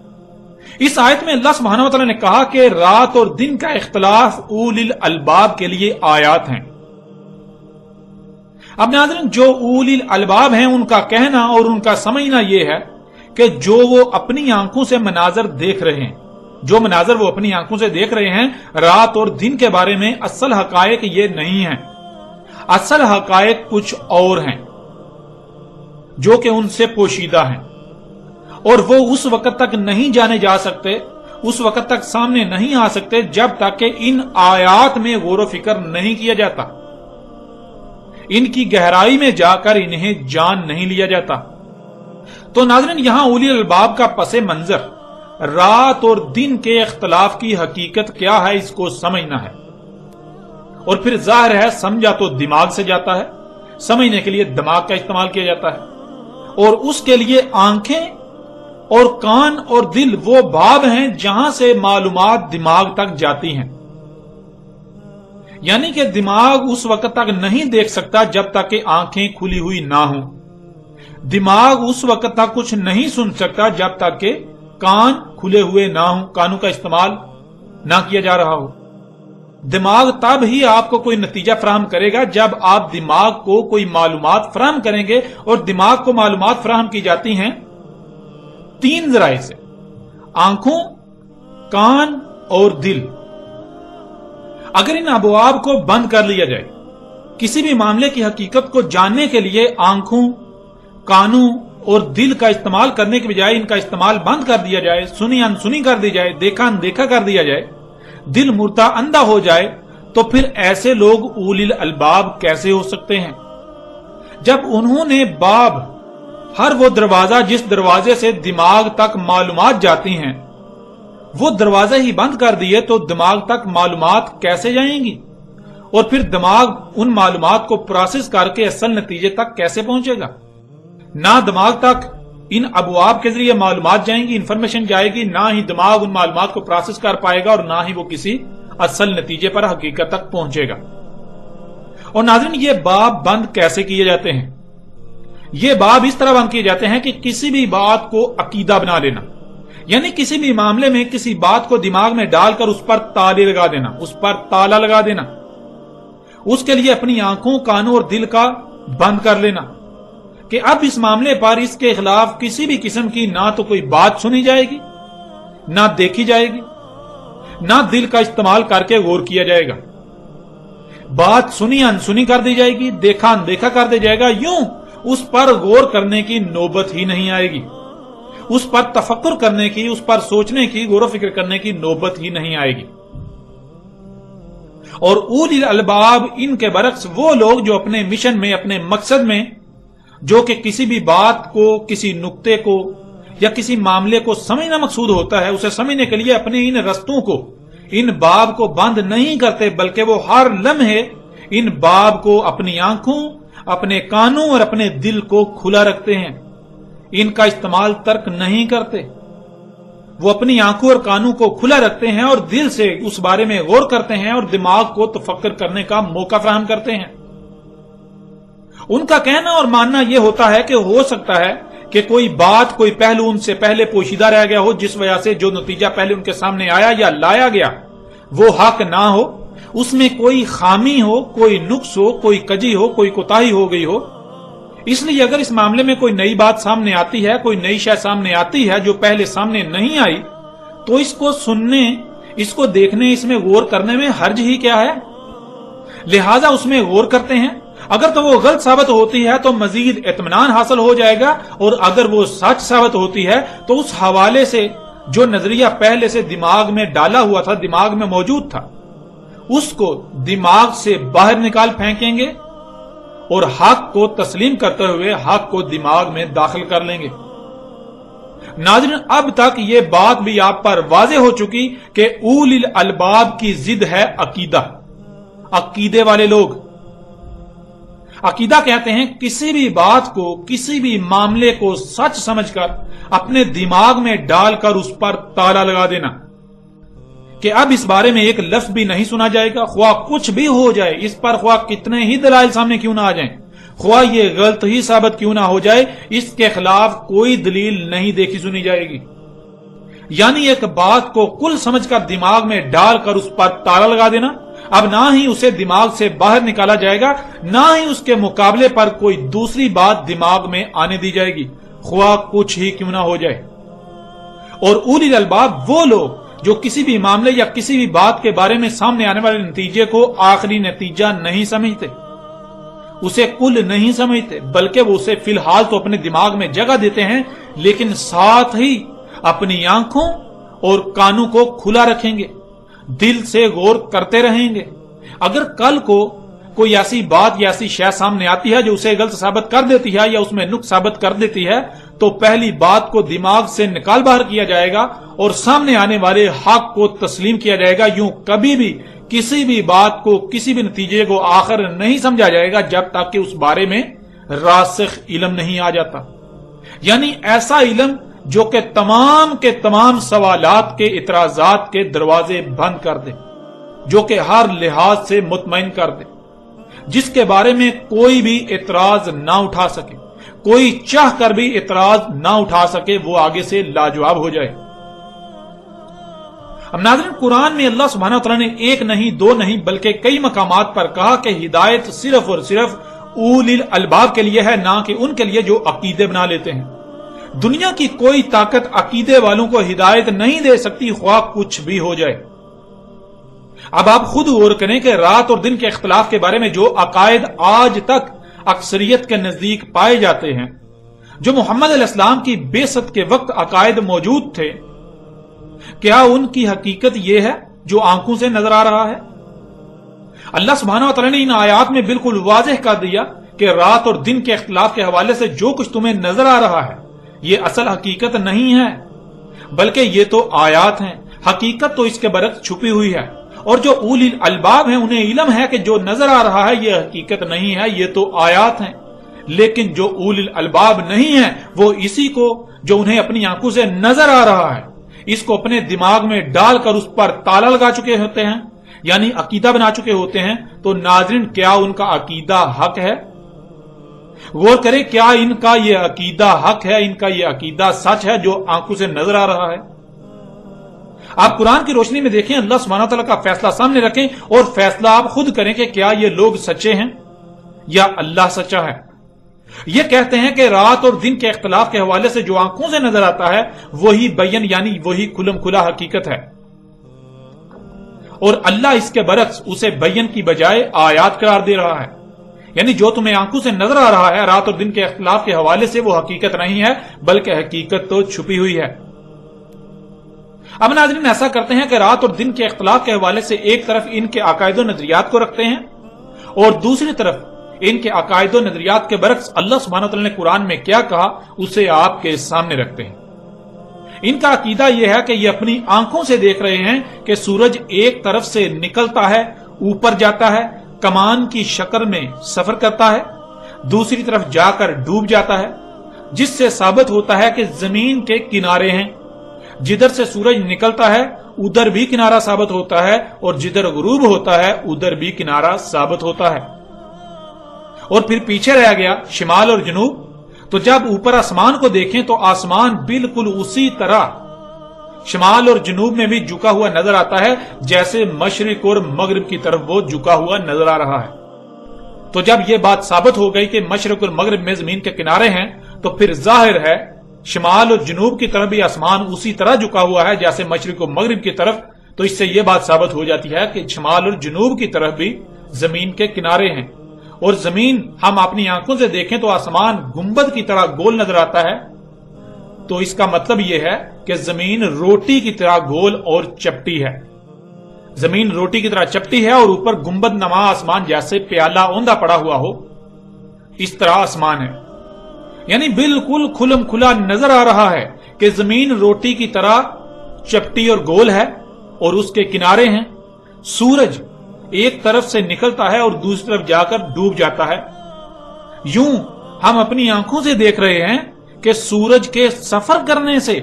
इस आयत में अल्लाह सुब्हानहू व तआला ने कहा कि रात और दिन का इख्तिलाफ उलिल अलबाब के लिए आयात हैं। अब नाज़रीन, जो उलिल अलबाब हैं उनका कहना और उनका समझना यह है कि जो वो अपनी आंखों से मनाजर देख रहे हैं, जो मनाजर वो अपनी आंखों से देख रहे हैं रात और दिन के बारे में, असल हकायक ये नहीं है। असल हकायक कुछ और हैं जो कि उनसे पोशीदा हैं और वो उस वक्त तक नहीं जाने जा सकते, उस वक्त तक सामने नहीं आ सकते जब तक कि इन आयात में गौर फिक्र नहीं किया जाता, इनकी गहराई में जाकर इन्हें जान नहीं लिया जाता। तो नाज़रीन, यहां उलिल अलबाब का पसे मंजर रात और दिन के इख्तिलाफ की हकीकत क्या है इसको समझना है। और फिर जाहिर है समझा तो दिमाग से जाता है, समझने के लिए दिमाग का इस्तेमाल किया जाता है और उसके लिए आंखें और कान और दिल वो बाब हैं जहां से मालूमात दिमाग तक जाती हैं। यानी कि दिमाग उस वक्त तक नहीं देख सकता जब तक कि आंखें खुली हुई ना हो। दिमाग उस वक्त तक कुछ नहीं सुन सकता जब तक कि कान खुले हुए ना हो, कानों का इस्तेमाल ना किया जा रहा हो। दिमाग तब ही आपको कोई नतीजा फराहम करेगा जब आप दिमाग को कोई मालूमात फराहम करेंगे, और दिमाग को मालूमात फराहम की जाती हैं 3 जराए से: आंखों, कान और दिल। अगर इन अबवाब को बंद कर लिया जाए, किसी भी मामले की हकीकत को जानने के लिए आंखों, कानों और दिल का इस्तेमाल करने के बजाय इनका इस्तेमाल बंद कर दिया जाए, सुनी अनसुनी कर दी जाए, देखा अनदेखा कर दिया जाए, दिल मुर्दा अंधा हो जाए, तो फिर ऐसे लोग उलिल अलबाब कैसे हो सकते हैं? जब उन्होंने बाब, हर वो दरवाजा जिस दरवाजे से दिमाग तक मालूमात जाती हैं, वो दरवाजा ही बंद कर दिए, तो दिमाग तक मालूमात कैसे जाएंगी? और फिर दिमाग उन मालूमात को प्रोसेस करके असल नतीजे तक कैसे पहुंचेगा? ना दिमाग तक इन अबवाब के जरिए मालूमात जाएंगी, इंफॉर्मेशन जाएगी, ना ही दिमाग उन मालूमात को प्रोसेस कर पाएगा, और ना ही वो किसी असल नतीजे पर, हकीकत तक पहुंचेगा। और नाज़रीन, ये बाब बंद कैसे किए जाते हैं? ये बाब इस तरह बंद किए जाते हैं कि किसी भी बात को अकीदा बना लेना, यानी किसी भी मामले में किसी बात को दिमाग में डालकर उस पर ताले लगा देना, उस पर ताला लगा देना, उसके लिए अपनी आंखों, कानों और दिल का बंद कर लेना कि अब इस मामले पर इसके खिलाफ किसी भी किस्म की ना तो कोई बात सुनी जाएगी, ना देखी जाएगी, ना दिल का इस्तेमाल करके गौर किया जाएगा। बात सुनी अनसुनी कर दी जाएगी, देखा अनदेखा कर दिया जाएगा, यूं उस पर गौर करने की नौबत ही नहीं आएगी, उस पर तफक्कुर करने की, उस पर सोचने की, गौर व फिक्र करने की नौबत ही नहीं आएगी। और उलिल अलबाब इनके बरक्स वो लोग जो अपने मिशन में, अपने मकसद में, जो कि किसी भी बात को, किसी नुक्ते को या किसी मामले को समझना मकसूद होता है, उसे समझने के लिए अपने इन रस्तों को, इन बाब को बंद नहीं करते, बल्कि वो हर लम्हे इन बाब को अपनी आंखों, अपने कानों और अपने दिल को खुला रखते हैं। इनका इस्तेमाल तर्क नहीं करते, वो अपनी आंखों और कानों को खुला रखते हैं और दिल से उस बारे में गौर करते हैं और दिमाग को तफक्कर करने का मौका फराहम करते हैं। उनका कहना और मानना यह होता है कि हो सकता है कि कोई बात, कोई पहलू उनसे पहले पोशीदा रह गया हो, जिस वजह से जो नतीजा पहले उनके सामने आया या लाया गया वो हक ना हो, उसमें कोई खामी हो, कोई नुक्स हो, कोई कजी हो, कोई कोताही हो गई हो। इसलिए अगर इस मामले में कोई नई बात सामने आती है, कोई नई शय सामने आती है जो पहले सामने नहीं आई, तो इसको सुनने, इसको देखने, इसमें गौर करने में हर्ज ही क्या है? लिहाजा उसमें गौर करते हैं। अगर तो वो गलत साबित होती है तो मजीद इत्मीनान हासिल हो जाएगा, और अगर वो सच साबित होती है तो उस हवाले से जो नजरिया पहले से दिमाग में डाला हुआ था, दिमाग में मौजूद था, उसको दिमाग से बाहर निकाल फेंकेंगे और हक को तस्लीम करते हुए हक को दिमाग में दाखिल कर लेंगे। नाज़रीन, अब तक ये बात भी आप पर वाज़ेह हो चुकी कि उलिल अलबाब की जिद है अकीदा। अकीदे वाले लोग, अकीदा कहते हैं किसी भी बात को, किसी भी मामले को सच समझकर अपने दिमाग में डालकर उस पर ताला लगा देना कि अब इस बारे में एक लफ्ज भी नहीं सुना जाएगा, ख्वाह कुछ भी हो जाए, इस पर ख्वाह कितने ही दलाइल सामने क्यों ना आ जाएं, ख्वाह ये गलत ही साबित क्यों ना हो जाए, इसके खिलाफ कोई दलील नहीं देखी सुनी जाएगी। यानी एक बात को कुल समझकर दिमाग में डालकर उस पर ताला लगा देना। अब ना ही उसे दिमाग से बाहर निकाला जाएगा, ना ही उसके मुकाबले पर कोई दूसरी बात दिमाग में आने दी जाएगी, ख्वाह कुछ ही क्यों ना हो जाए। और उलिल अलबाब वो लोग जो किसी भी मामले या किसी भी बात के बारे में सामने आने वाले नतीजे को आखिरी नतीजा नहीं समझते, उसे कुल नहीं समझते, बल्कि वो उसे फिलहाल तो अपने दिमाग में जगह देते हैं, लेकिन साथ ही अपनी आंखों और कानों को खुला रखेंगे, दिल से गौर करते रहेंगे। अगर कल को कोई ऐसी बात या ऐसी शय सामने आती है जो उसे गलत साबित कर देती है या उसमें नुक्स साबित कर देती है, तो पहली बात को दिमाग से निकाल बाहर किया जाएगा और सामने आने वाले हक को तस्लीम किया जाएगा। यूं कभी भी किसी भी बात को, किसी भी नतीजे को आखिर नहीं समझा जाएगा जब तक कि उस बारे में रासिख इल्म नहीं आ जाता। यानी ऐसा इल्म जो कि तमाम के तमाम सवालात के, इतराजात के दरवाजे बंद कर दे, जो कि हर लिहाज से मुतमईन कर दे, जिसके बारे में कोई भी इतराज ना उठा सके, कोई चाह कर भी इतराज ना उठा सके, वो आगे से लाजवाब हो जाए। اب ناظرین، قرآن میں اللہ سبحانہ و تعالیٰ نے ایک نہیں، دو نہیں، بلکہ کئی مقامات پر کہا کہ ہدایت صرف اور صرف اولی الالباب کے لیے ہے، نہ کہ ان کے لیے جو عقیدے بنا لیتے ہیں۔ دنیا کی کوئی طاقت عقیدے والوں کو ہدایت نہیں دے سکتی، خواہ کچھ بھی ہو جائے۔ اب آپ خود غور کریں کہ رات اور دن کے اختلاف کے بارے میں جو عقائد آج تک اکثریت کے نزدیک پائے جاتے ہیں، جو محمد علیہ السلام کی بعثت کے وقت عقائد موجود تھے، کیا ان کی حقیقت یہ ہے جو آنکھوں سے نظر آ رہا ہے؟ اللہ سبحانہ و تعالیٰ نے ان آیات میں بالکل واضح کر دیا کہ رات اور دن کے اختلاف کے حوالے سے جو کچھ تمہیں نظر آ رہا ہے یہ اصل حقیقت نہیں ہے، بلکہ یہ تو آیات ہیں، حقیقت تو اس کے برعکس چھپی ہوئی ہے۔ اور جو اولی الالباب ہیں انہیں علم ہے کہ جو نظر آ رہا ہے یہ حقیقت نہیں ہے، یہ تو آیات ہیں۔ لیکن جو اولی الالباب نہیں ہیں وہ اسی کو جو انہیں اپنی آنکھوں سے نظر آ رہا ہے، اس کو اپنے دماغ میں ڈال کر اس پر تالا لگا چکے ہوتے ہیں، یعنی عقیدہ بنا چکے ہوتے ہیں۔ تو ناظرین، کیا ان کا عقیدہ حق ہے؟ غور کریں، کیا ان کا یہ عقیدہ حق ہے، ان کا یہ عقیدہ سچ ہے جو آنکھوں سے نظر آ رہا ہے؟ آپ قرآن کی روشنی میں دیکھیں، اللہ سبحانہ تعالیٰ کا فیصلہ سامنے رکھیں اور فیصلہ آپ خود کریں کہ کیا یہ لوگ سچے ہیں یا اللہ سچا ہے۔ یہ کہتے ہیں کہ رات اور دن کے اختلاف کے حوالے سے جو آنکھوں سے نظر آتا ہے وہی بین، یعنی وہی کھلم کھلا حقیقت ہے، اور اللہ اس کے برعکس اسے بین کی بجائے آیات قرار دے رہا ہے۔ یعنی جو تمہیں آنکھوں سے نظر آ رہا ہے رات اور دن کے اختلاف کے حوالے سے وہ حقیقت نہیں ہے، بلکہ حقیقت تو چھپی ہوئی ہے۔ اب ناظرین، ایسا کرتے ہیں کہ رات اور دن کے اختلاف کے حوالے سے ایک طرف ان کے عقائد و نظریات کو رکھتے ہیں اور دوسری طرف ان کے عقائد و نظریات کے برعکس اللہ سبحانہ وتعالی نے قرآن میں کیا کہا اسے آپ کے سامنے رکھتے ہیں۔ ان کا عقیدہ یہ ہے کہ یہ اپنی آنکھوں سے دیکھ رہے ہیں کہ سورج ایک طرف سے نکلتا ہے، اوپر جاتا ہے، کمان کی شکل میں سفر کرتا ہے، دوسری طرف جا کر ڈوب جاتا ہے، جس سے ثابت ہوتا ہے کہ زمین کے کنارے ہیں، جدھر سے سورج نکلتا ہے ادھر بھی کنارہ ثابت ہوتا ہے اور جدھر غروب ہوتا ہے ادھر بھی کنارہ ثابت ہوتا ہے۔ اور پھر پیچھے رہ گیا شمال اور جنوب، تو جب اوپر آسمان کو دیکھیں تو آسمان بالکل اسی طرح شمال اور جنوب میں بھی جھکا ہوا نظر آتا ہے جیسے مشرق اور مغرب کی طرف وہ جھکا ہوا نظر آ رہا ہے۔ تو جب یہ بات ثابت ہو گئی کہ مشرق اور مغرب میں زمین کے کنارے ہیں، تو پھر ظاہر ہے شمال اور جنوب کی طرف بھی آسمان اسی طرح جھکا ہوا ہے جیسے مشرق اور مغرب کی طرف۔ تو اس سے یہ بات ثابت ہو جاتی ہے کہ شمال اور جنوب کی طرف بھی زمین کے کنارے ہیں، اور زمین ہم اپنی آنکھوں سے دیکھیں تو آسمان گنبد کی طرح گول نظر آتا ہے، تو اس کا مطلب یہ ہے کہ زمین روٹی کی طرح گول اور چپٹی ہے۔ زمین روٹی کی طرح چپٹی ہے اور اوپر گنبد نما آسمان جیسے پیالہ اوندا پڑا ہوا ہو، اس طرح آسمان ہے۔ یعنی بالکل کھلم کھلا نظر آ رہا ہے کہ زمین روٹی کی طرح چپٹی اور گول ہے اور اس کے کنارے ہیں۔ سورج ایک طرف سے نکلتا ہے اور دوسری طرف جا کر ڈوب جاتا ہے۔ یوں ہم اپنی آنکھوں سے دیکھ رہے ہیں کہ سورج کے سفر کرنے سے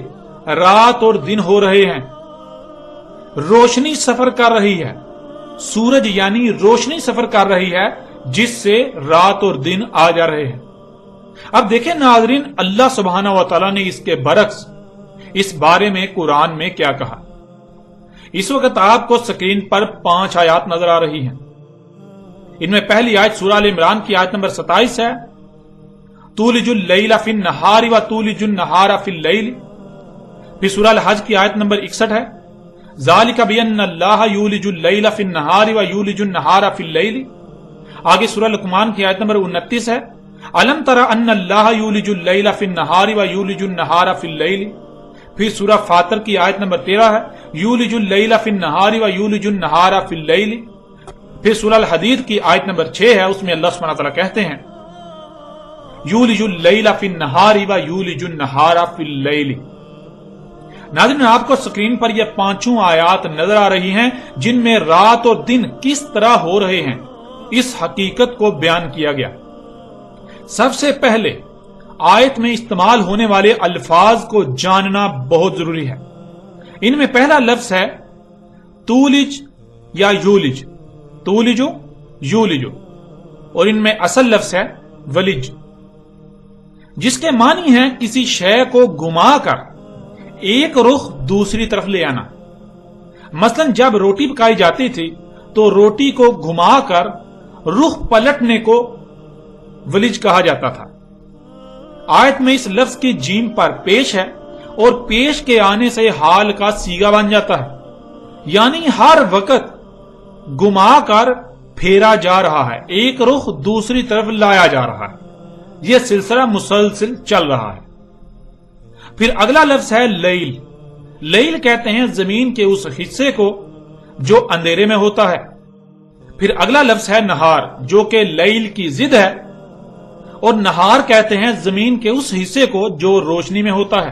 رات اور دن ہو رہے ہیں، روشنی سفر کر رہی ہے، سورج یعنی روشنی سفر کر رہی ہے جس سے رات اور دن آ جا رہے ہیں۔ اب دیکھیں ناظرین، اللہ سبحانہ و تعالیٰ نے اس کے برعکس اس بارے میں قرآن میں کیا کہا۔ اس وقت آپ کو سکرین پر 5 آیات نظر آ رہی ہیں۔ ان میں پہلی آیت سورہ ال عمران کی آیت نمبر 27 ہے، تولج اللیل فی النہار و تولج النہار فی اللیل۔ پھر سورہ الحج کی آیت نمبر 61 ہے، ذالک بان اللہ یولج اللیل فی النہار و یولج النہار فی اللیل۔ آگے سورہ لقمان کی آیت نمبر 29 ہے، الم تر ان اللہ یولج اللیل فی النہار و یولج النہار فی اللیل۔ پھر سورہ فاطر کی آیت نمبر 13 ہے، یولج اللیل فی النہار و یولج النہار فی اللیل۔ پھر سورہ الحدید کی آیت نمبر 6 ہے، اس میں اللہ سبحانہ تعالیٰ کہتے ہیں، یولج اللیل فی النہار و یولج النہار فی اللیل۔ ناظرین، آپ کو سکرین پر یہ 5 آیات نظر آ رہی ہیں جن میں رات اور دن کس طرح ہو رہے ہیں اس حقیقت کو بیان کیا گیا۔ سب سے پہلے آیت میں استعمال ہونے والے الفاظ کو جاننا بہت ضروری ہے۔ ان میں پہلا لفظ ہے تولج یا یولج، تولجو یولجو، اور ان میں اصل لفظ ہے ولج، جس کے معنی ہے کسی شے کو گھما کر ایک رخ دوسری طرف لے آنا۔ मसलन जब रोटी पकाई जाती थी तो रोटी को घुमाकर रुख पलटने को वलिज कहा जाता था। आयत में इस लफ्ज की जीम पर पेश है और पेश के आने से हाल का सीगा बन जाता है, यानी हर वक्त घुमाकर फेरा जा रहा है, एक रुख दूसरी तरफ लाया जा रहा है, यह सिलसिला मुसलसिल चल रहा है। फिर अगला लफ्ज है लैल। लैल कहते हैं जमीन के उस हिस्से को जो अंधेरे में होता है। फिर अगला लफ्ज है नहार, जो कि लैल की जिद है, और नहार कहते हैं जमीन के उस हिस्से को जो रोशनी में होता है।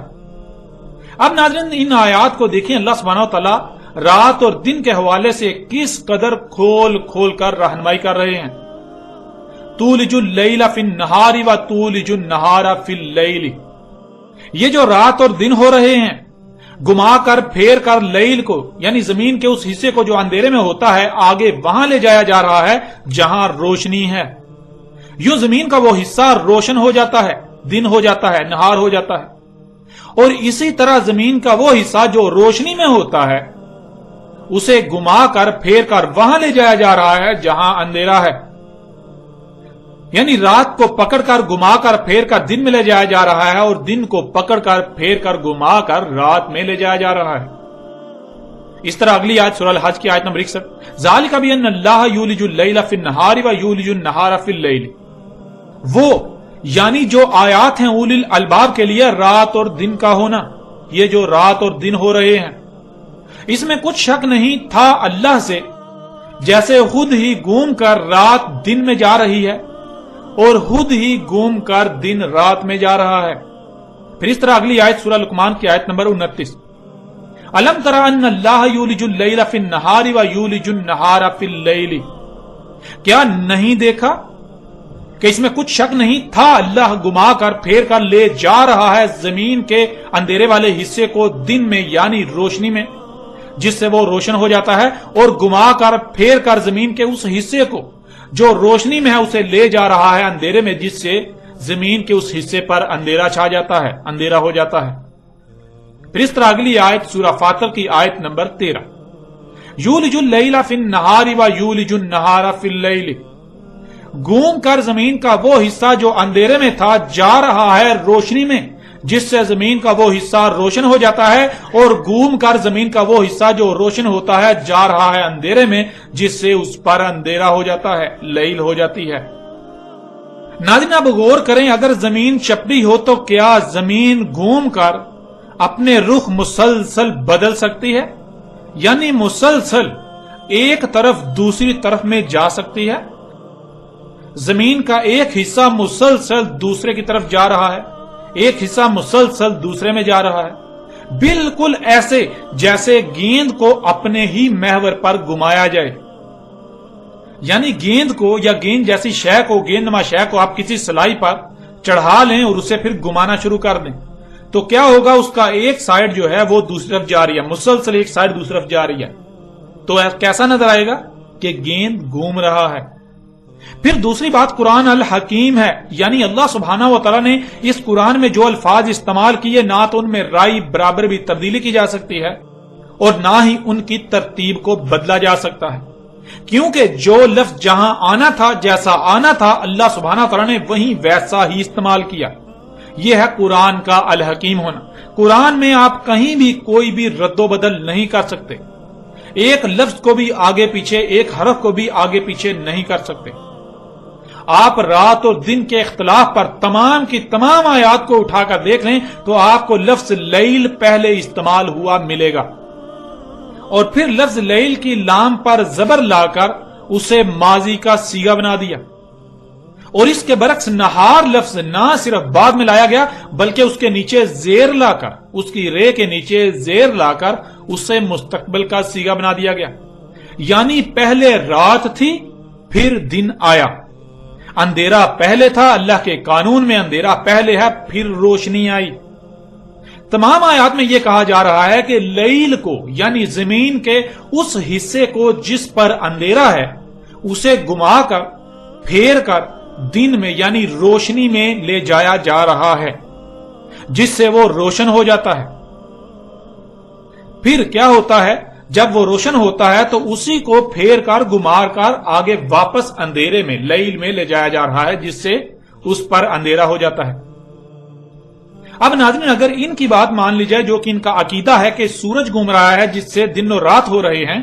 अब नाज़रीन, इन आयात को देखें, अल्लाह सुब्हानहू व तआला रात और दिन के हवाले से किस कदर खोल खोल कर रहनुमाई कर रहे हैं। तूलिजुल लैला फिन नहारी व तूलिजुन नहारा फिल लैली। ये जो रात और दिन हो रहे हैं, घुमा कर फेर कर लैल को यानी जमीन के उस हिस्से को जो अंधेरे में होता है आगे वहां ले जाया जा रहा है जहां रोशनी है। यूं जमीन का वो हिस्सा रोशन हो जाता है, दिन हो जाता है, नहार हो जाता है, और इसी तरह जमीन का वो हिस्सा जो रोशनी में होता है उसे घुमा कर फेर कर वहां ले जाया जा रहा है जहां अंधेरा है। यानी रात को पकड़कर घुमाकर फेर कर दिन में ले जाया जा रहा है और दिन को पकड़कर फेर कर घुमाकर रात में ले जाया जा रहा है। इस तरह अगली आयत सूरह हज की आयत नंबर 61, ज़ालिका बिअन्न अल्लाह यूलिजुल लैला फिन नहारी व यूलिजुन नहारा फिल लैल। वो यानी जो आयात हैं उलिल अलबाब के लिए रात और दिन का होना, ये जो रात और दिन हो रहे हैं, इसमें कुछ शक नहीं था अल्लाह से, जैसे खुद ही घूम कर रात दिन में जा रही है और खुद ही घूम कर दिन रात में जा रहा है। फिर इस तरह अगली आयत सूरह लुकमान की आयत नंबर 29, अलम तरा अन्ना अल्लाह यूलिजुल लैला फिन नहारी व यूलिजुन नहारा फिल लैली। क्या नहीं देखा कि इसमें कुछ शक नहीं था अल्लाह घुमा कर फेर कर ले जा रहा है जमीन के अंधेरे वाले हिस्से को दिन में यानी रोशनी में, जिससे वो रोशन हो जाता है, और घुमा कर फेर कर जमीन के उस हिस्से को जो रोशनी में है उसे ले जा रहा है अंधेरे में, जिससे जमीन के उस हिस्से पर अंधेरा छा जाता है, अंधेरा हो जाता है। फिर इस तरह अगली आयत सूरह फातिर की आयत नंबर 13, यूलिजुल लैला फिन नहारी व यूलिजुन नहारा फिल लैली। घूम कर जमीन का वो हिस्सा जो अंधेरे में था जा रहा है रोशनी में, जिससे जमीन का वो हिस्सा रोशन हो जाता है, और घूम कर जमीन का वो हिस्सा जो रोशन होता है जा रहा है अंधेरे में, जिससे उस पर अंधेरा हो जाता है, लैल हो जाती है। नाज़रीन, अब गौर करें, अगर जमीन चपटी हो तो क्या जमीन घूम कर अपने रुख मुसलसल बदल सकती है? यानी मुसलसल एक तरफ दूसरी तरफ में जा सकती है? जमीन का एक हिस्सा मुसलसल दूसरे की तरफ जा रहा है, एक हिस्सा मुसलसल दूसरे में जा रहा है, बिल्कुल ऐसे जैसे गेंद को अपने ही महवर पर घुमाया जाए। यानी गेंद को या गेंद जैसी शय को, गेंदनुमा शय को आप किसी सलाई पर चढ़ा लें और उसे फिर घुमाना शुरू कर दें, तो क्या होगा, उसका एक साइड जो है वो दूसरी तरफ जा रही है, मुसलसल एक साइड दूसरी तरफ जा रही है, तो कैसा नजर आएगा कि गेंद घूम रहा है। फिर दूसरी बात कुरान अल हकीम है, यानी अल्लाह सुब्हानहू व तआला ने इस कुरान में जो अल्फाज इस्तेमाल किए ना तो उनमें राई बराबर भी तब्दीली की जा सकती है और ना ही उनकी तरतीब को बदला जा सकता है, क्योंकि जो लफ्ज जहां आना था, जैसा आना था, अल्लाह सुब्हानहू व तआला ने वहीं वैसा ही इस्तेमाल किया। यह है कुरान का अल हकीम होना। कुरान में आप कहीं भी कोई भी रद्दो बदल नहीं कर सकते, एक लफ्ज को भी आगे पीछे, एक हरफ को भी आगे पीछे नहीं कर सकते। आप रात और दिन के इख्तिलाफ पर तमाम की तमाम आयात को उठाकर देख लें तो आपको लफ्ज लैल पहले इस्तेमाल हुआ मिलेगा, और फिर लफ्ज लैल की लाम पर जबर लाकर उसे माजी का सीगा बना दिया, और इसके बरक्स नहार लफ्ज ना सिर्फ बाद में लाया गया बल्कि उसके नीचे जेर लाकर, उसकी रे के नीचे जेर लाकर उसे मुस्तकबिल का सीगा बना दिया गया। यानी पहले रात थी फिर दिन आया, अंधेरा पहले था, अल्लाह के कानून में अंधेरा पहले है, फिर रोशनी आई। तमाम आयात में यह कहा जा रहा है कि लैल को यानी जमीन के उस हिस्से को जिस पर अंधेरा है उसे घुमाकर फेर कर दिन में यानी रोशनी में ले जाया जा रहा है, जिससे वो रोशन हो जाता है। फिर क्या होता है, جب وہ روشن ہوتا ہے تو اسی کو پھیر کر گمار کر آگے واپس اندھیرے میں لیل میں لے جایا جا رہا ہے، جس سے اس پر اندھیرا ہو جاتا ہے۔ اب ناظرین، اگر ان کی بات مان لی جائے جو کہ ان کا عقیدہ ہے کہ سورج گھوم رہا ہے جس سے دن و رات ہو رہے ہیں،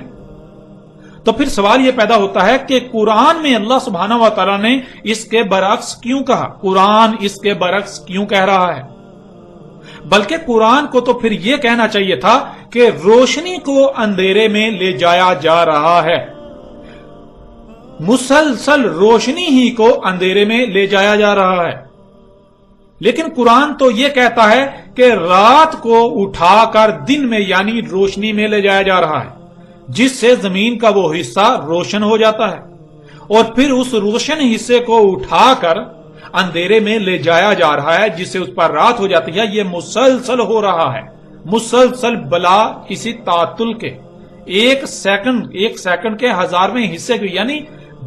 تو پھر سوال یہ پیدا ہوتا ہے کہ قرآن میں اللہ سبحانہ و تعالیٰ نے اس کے برعکس کیوں کہا؟ قرآن اس کے برعکس کیوں کہہ رہا ہے؟ بلکہ قرآن کو تو پھر یہ کہنا چاہیے تھا کہ روشنی کو اندھیرے میں لے جایا جا رہا ہے، مسلسل روشنی ہی کو اندھیرے میں لے جایا جا رہا ہے۔ لیکن قرآن تو یہ کہتا ہے کہ رات کو اٹھا کر دن میں یعنی روشنی میں لے جایا جا رہا ہے، جس سے زمین کا وہ حصہ روشن ہو جاتا ہے، اور پھر اس روشن حصے کو اٹھا کر اندھیرے میں لے جایا جا رہا ہے، جس سے اس پر رات ہو جاتی ہے۔ یہ مسلسل ہو رہا ہے، مسلسل بلا کسی تعطل کے، ایک سیکنڈ کے ہزارویں حصے کے، یعنی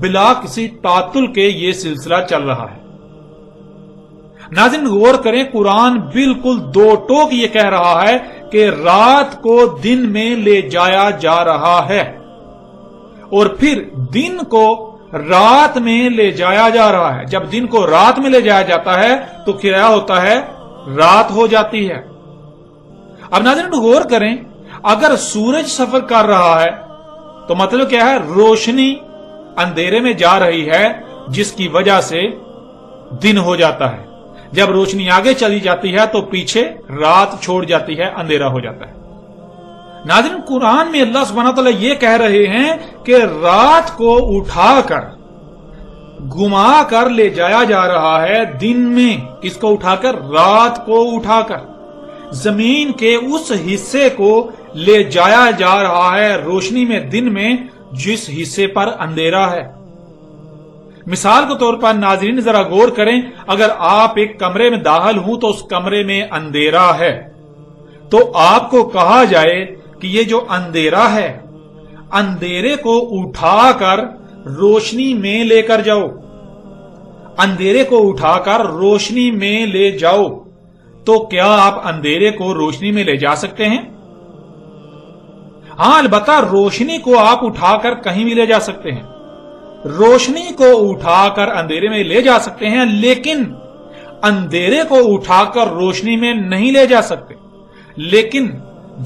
بلا کسی تعطل کے یہ سلسلہ چل رہا ہے۔ ناظرین غور کریں، قرآن بالکل دو ٹوک یہ کہہ رہا ہے کہ رات کو دن میں لے جایا جا رہا ہے، اور پھر دن کو رات میں لے جایا جا رہا ہے۔ جب دن کو رات میں لے جایا جاتا ہے تو کیا ہوتا ہے؟ رات ہو جاتی ہے۔ اب ناظرین غور کریں، اگر سورج سفر کر رہا ہے تو مطلب کیا ہے؟ روشنی اندھیرے میں جا رہی ہے، جس کی وجہ سے دن ہو جاتا ہے۔ جب روشنی آگے چلی جاتی ہے تو پیچھے رات چھوڑ جاتی ہے، اندھیرا ہو جاتا ہے۔ ناظرین قرآن میں اللہ سبحانہ تعالیٰ یہ کہہ رہے ہیں کہ رات کو اٹھا کر گما کر لے جایا جا رہا ہے دن میں۔ کس کو اٹھا کر؟ رات کو اٹھا کر زمین کے اس حصے کو لے جایا جا رہا ہے روشنی میں دن میں، جس حصے پر اندھیرا ہے۔ مثال کے طور پر ناظرین ذرا غور کریں، اگر آپ ایک کمرے میں داخل ہوں تو اس کمرے میں اندھیرا ہے، تو آپ کو کہا جائے کہ یہ جو اندھیرا ہے، اندھیرے کو اٹھا کر روشنی میں لے کر جاؤ، اندھیرے کو اٹھا کر روشنی میں لے جاؤ، تو کیا آپ اندھیرے کو روشنی میں لے جا سکتے ہیں؟ ہاں، البتہ روشنی کو آپ اٹھا کر کہیں بھی لے جا سکتے ہیں، روشنی کو اٹھا کر اندھیرے میں لے جا سکتے ہیں، لیکن اندھیرے کو اٹھا کر روشنی میں نہیں لے جا سکتے۔ لیکن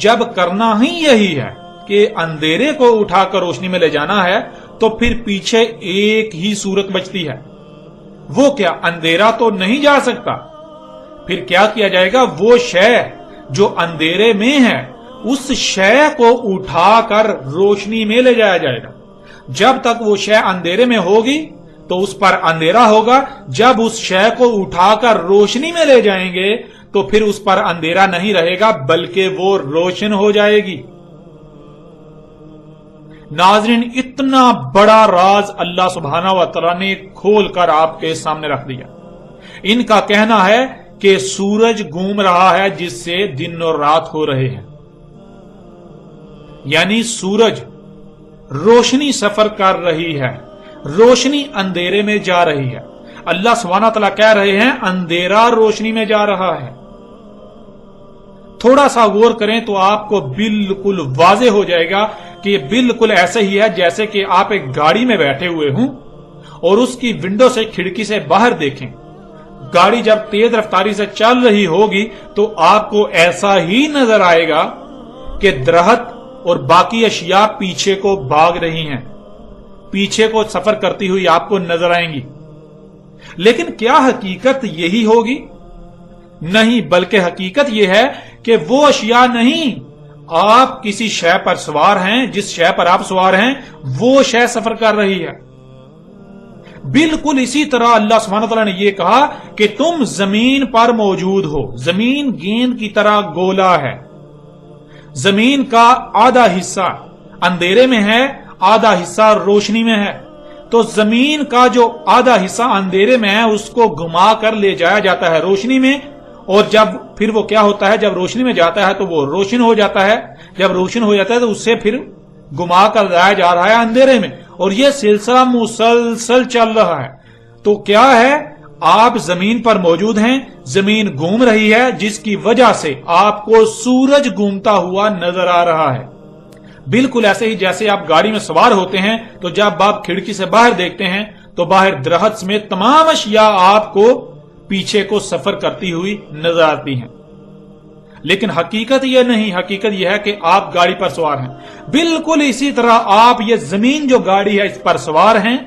جب کرنا ہی یہی ہے کہ اندھیرے کو اٹھا کر روشنی میں لے جانا ہے، تو پھر پیچھے ایک ہی صورت بچتی ہے، وہ کیا؟ اندھیرا تو نہیں جا سکتا، پھر کیا کیا جائے گا؟ وہ شے جو اندھیرے میں ہے، اس شے کو اٹھا کر روشنی میں لے جایا جائے گا۔ جب تک وہ شے اندھیرے میں ہوگی تو اس پر اندھیرا ہوگا، جب اس شے کو اٹھا کر روشنی میں لے جائیں گے تو پھر اس پر اندھیرا نہیں رہے گا، بلکہ وہ روشن ہو جائے گی۔ ناظرین اتنا بڑا راز اللہ سبحانہ و تعالیٰ نے کھول کر آپ کے سامنے رکھ دیا۔ ان کا کہنا ہے کہ سورج گھوم رہا ہے جس سے دن اور رات ہو رہے ہیں، یعنی سورج روشنی سفر کر رہی ہے، روشنی اندھیرے میں جا رہی ہے۔ اللہ سبحانہ تعالیٰ کہہ رہے ہیں اندھیرا روشنی میں جا رہا ہے۔ تھوڑا سا غور کریں تو آپ کو بالکل واضح ہو جائے گا کہ یہ بالکل ایسے ہی ہے جیسے کہ آپ ایک گاڑی میں بیٹھے ہوئے ہوں اور اس کی ونڈو سے کھڑکی سے باہر دیکھیں۔ گاڑی جب تیز رفتاری سے چل رہی ہوگی تو آپ کو ایسا ہی نظر آئے گا کہ درخت اور باقی اشیاء پیچھے کو بھاگ رہی ہیں، پیچھے کو سفر کرتی ہوئی آپ کو نظر آئیں گی۔ لیکن کیا حقیقت یہی ہوگی؟ نہیں، بلکہ حقیقت یہ ہے کہ وہ اشیاء نہیں، آپ کسی شے پر سوار ہیں، جس شے پر آپ سوار ہیں وہ شے سفر کر رہی ہے۔ بالکل اسی طرح اللہ سبحانہ تعالیٰ نے یہ کہا کہ تم زمین پر موجود ہو، زمین گیند کی طرح گولا ہے، زمین کا آدھا حصہ اندھیرے میں ہے، آدھا حصہ روشنی میں ہے، تو زمین کا جو آدھا حصہ اندھیرے میں ہے اس کو گھما کر لے جایا جاتا ہے روشنی میں، اور جب پھر وہ کیا ہوتا ہے؟ جب روشنی میں جاتا ہے تو وہ روشن ہو جاتا ہے، جب روشن ہو جاتا ہے تو اس سے پھر گھما کر لایا جا رہا ہے اندھیرے میں، اور یہ سلسلہ مسلسل چل رہا ہے۔ تو کیا ہے؟ آپ زمین پر موجود ہیں، زمین گھوم رہی ہے، جس کی وجہ سے آپ کو سورج گھومتا ہوا نظر آ رہا ہے۔ बिल्कुल ऐसे ही जैसे आप गाड़ी में सवार होते हैं तो जब आप खिड़की से बाहर देखते हैं तो बाहर दरख्त समेत तमाम अशिया आपको पीछे को सफर करती हुई नजर आती हैं। लेकिन हकीकत यह नहीं, हकीकत यह है कि आप गाड़ी पर सवार हैं। बिल्कुल इसी तरह आप ये जमीन जो गाड़ी है इस पर सवार हैं,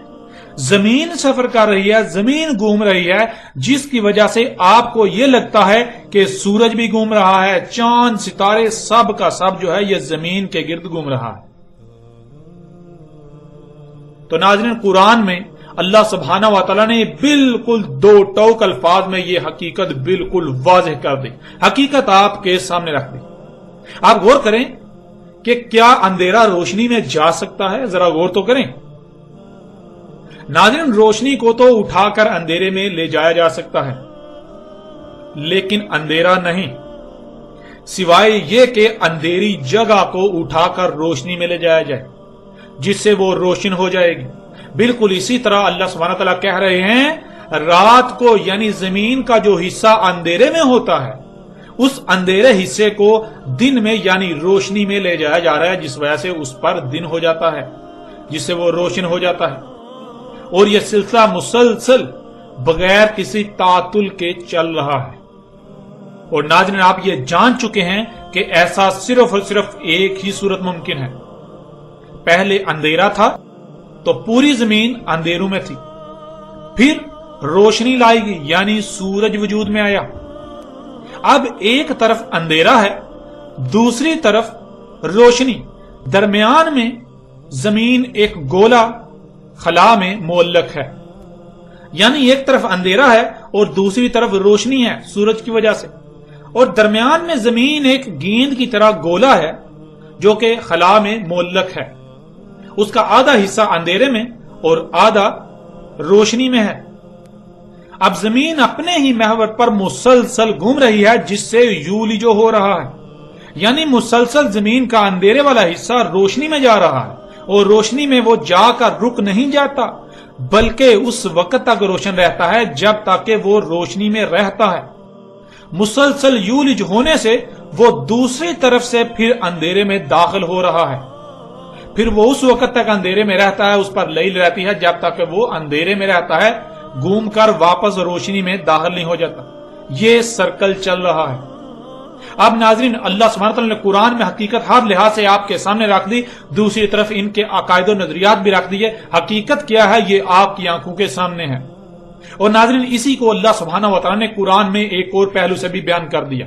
जमीन सफर कर रही है, जमीन घूम रही है, जिसकी वजह से आपको यह लगता है कि सूरज भी घूम रहा है, चांद सितारे सब का सब जो है यह जमीन के गिर्द घूम रहा है। तो नाज़रीन, कुरान में अल्लाह सुब्हानहू व तआला ने बिल्कुल दो टोक अल्फाज में यह हकीकत बिल्कुल वाज़ेह कर दी, हकीकत आपके सामने रख दी। आप गौर करें कि क्या अंधेरा रोशनी में जा सकता है? जरा गौर तो करें। नाज़रीन, रोशनी को तो उठाकर अंधेरे में ले जाया जा सकता है, लेकिन अंधेरा नहीं, सिवाय ये कि अंधेरी जगह को उठाकर रोशनी में ले जाया जाए जिससे वो रोशन हो जाएगी। बिल्कुल इसी तरह अल्लाह सुब्हानहू व तआला कह रहे हैं, रात को यानी जमीन का जो हिस्सा अंधेरे में होता है उस अंधेरे हिस्से को दिन में यानी रोशनी में ले जाया जा रहा है, जिस वजह से उस पर दिन हो जाता है, जिससे वो रोशन हो जाता है। और यह सिलसिला मुसलसल बगैर किसी तातुल के चल रहा है। और नाज़रीन, आप ये जान चुके हैं कि ऐसा सिर्फ और सिर्फ एक ही सूरत मुमकिन है। पहले अंधेरा था तो पूरी जमीन अंधेरों में थी, फिर रोशनी लाई गई यानी सूरज वजूद में आया। अब एक तरफ अंधेरा है, दूसरी तरफ रोशनी, दरमियान में जमीन एक गोला खला में मुअल्लक है, यानी एक तरफ अंधेरा है और दूसरी तरफ रोशनी है सूरज की वजह से, और दरमियान में जमीन एक गेंद की तरह गोला है जो कि खला में मुअल्लक है। उसका आधा हिस्सा अंधेरे में और आधा रोशनी में है। अब जमीन अपने ही महवर पर मुसलसल घूम रही है, जिससे यूलिजो हो रहा है, यानी मुसलसल जमीन का अंधेरे वाला हिस्सा रोशनी में जा रहा है, और रोशनी में वो जाकर रुक नहीं जाता, बल्कि उस वक्त तक रोशन रहता है जब तक कि वो रोशनी में रहता है। मुसलसल यूलिज होने से वो दूसरी तरफ से फिर अंधेरे में दाखिल हो रहा है, फिर वो उस वक्त तक अंधेरे में रहता है, उस पर लैल रहती है जब तक वो अंधेरे में रहता है, घूमकर वापस रोशनी में दाखिल नहीं हो जाता। ये सर्कल चल रहा है। अब नाज़रीन, अल्लाह सुब्हानहू व तआला ने कुरान में हकीकत हर लिहाज से आपके सामने रख दी, दूसरी तरफ इनके अकायद और नजरियात भी रख दिए। हकीकत क्या है ये आपकी आंखों के सामने है। और नाज़रीन, इसी को अल्लाह सुब्हानहू व तआला ने कुरान में एक और पहलू से भी बयान कर दिया।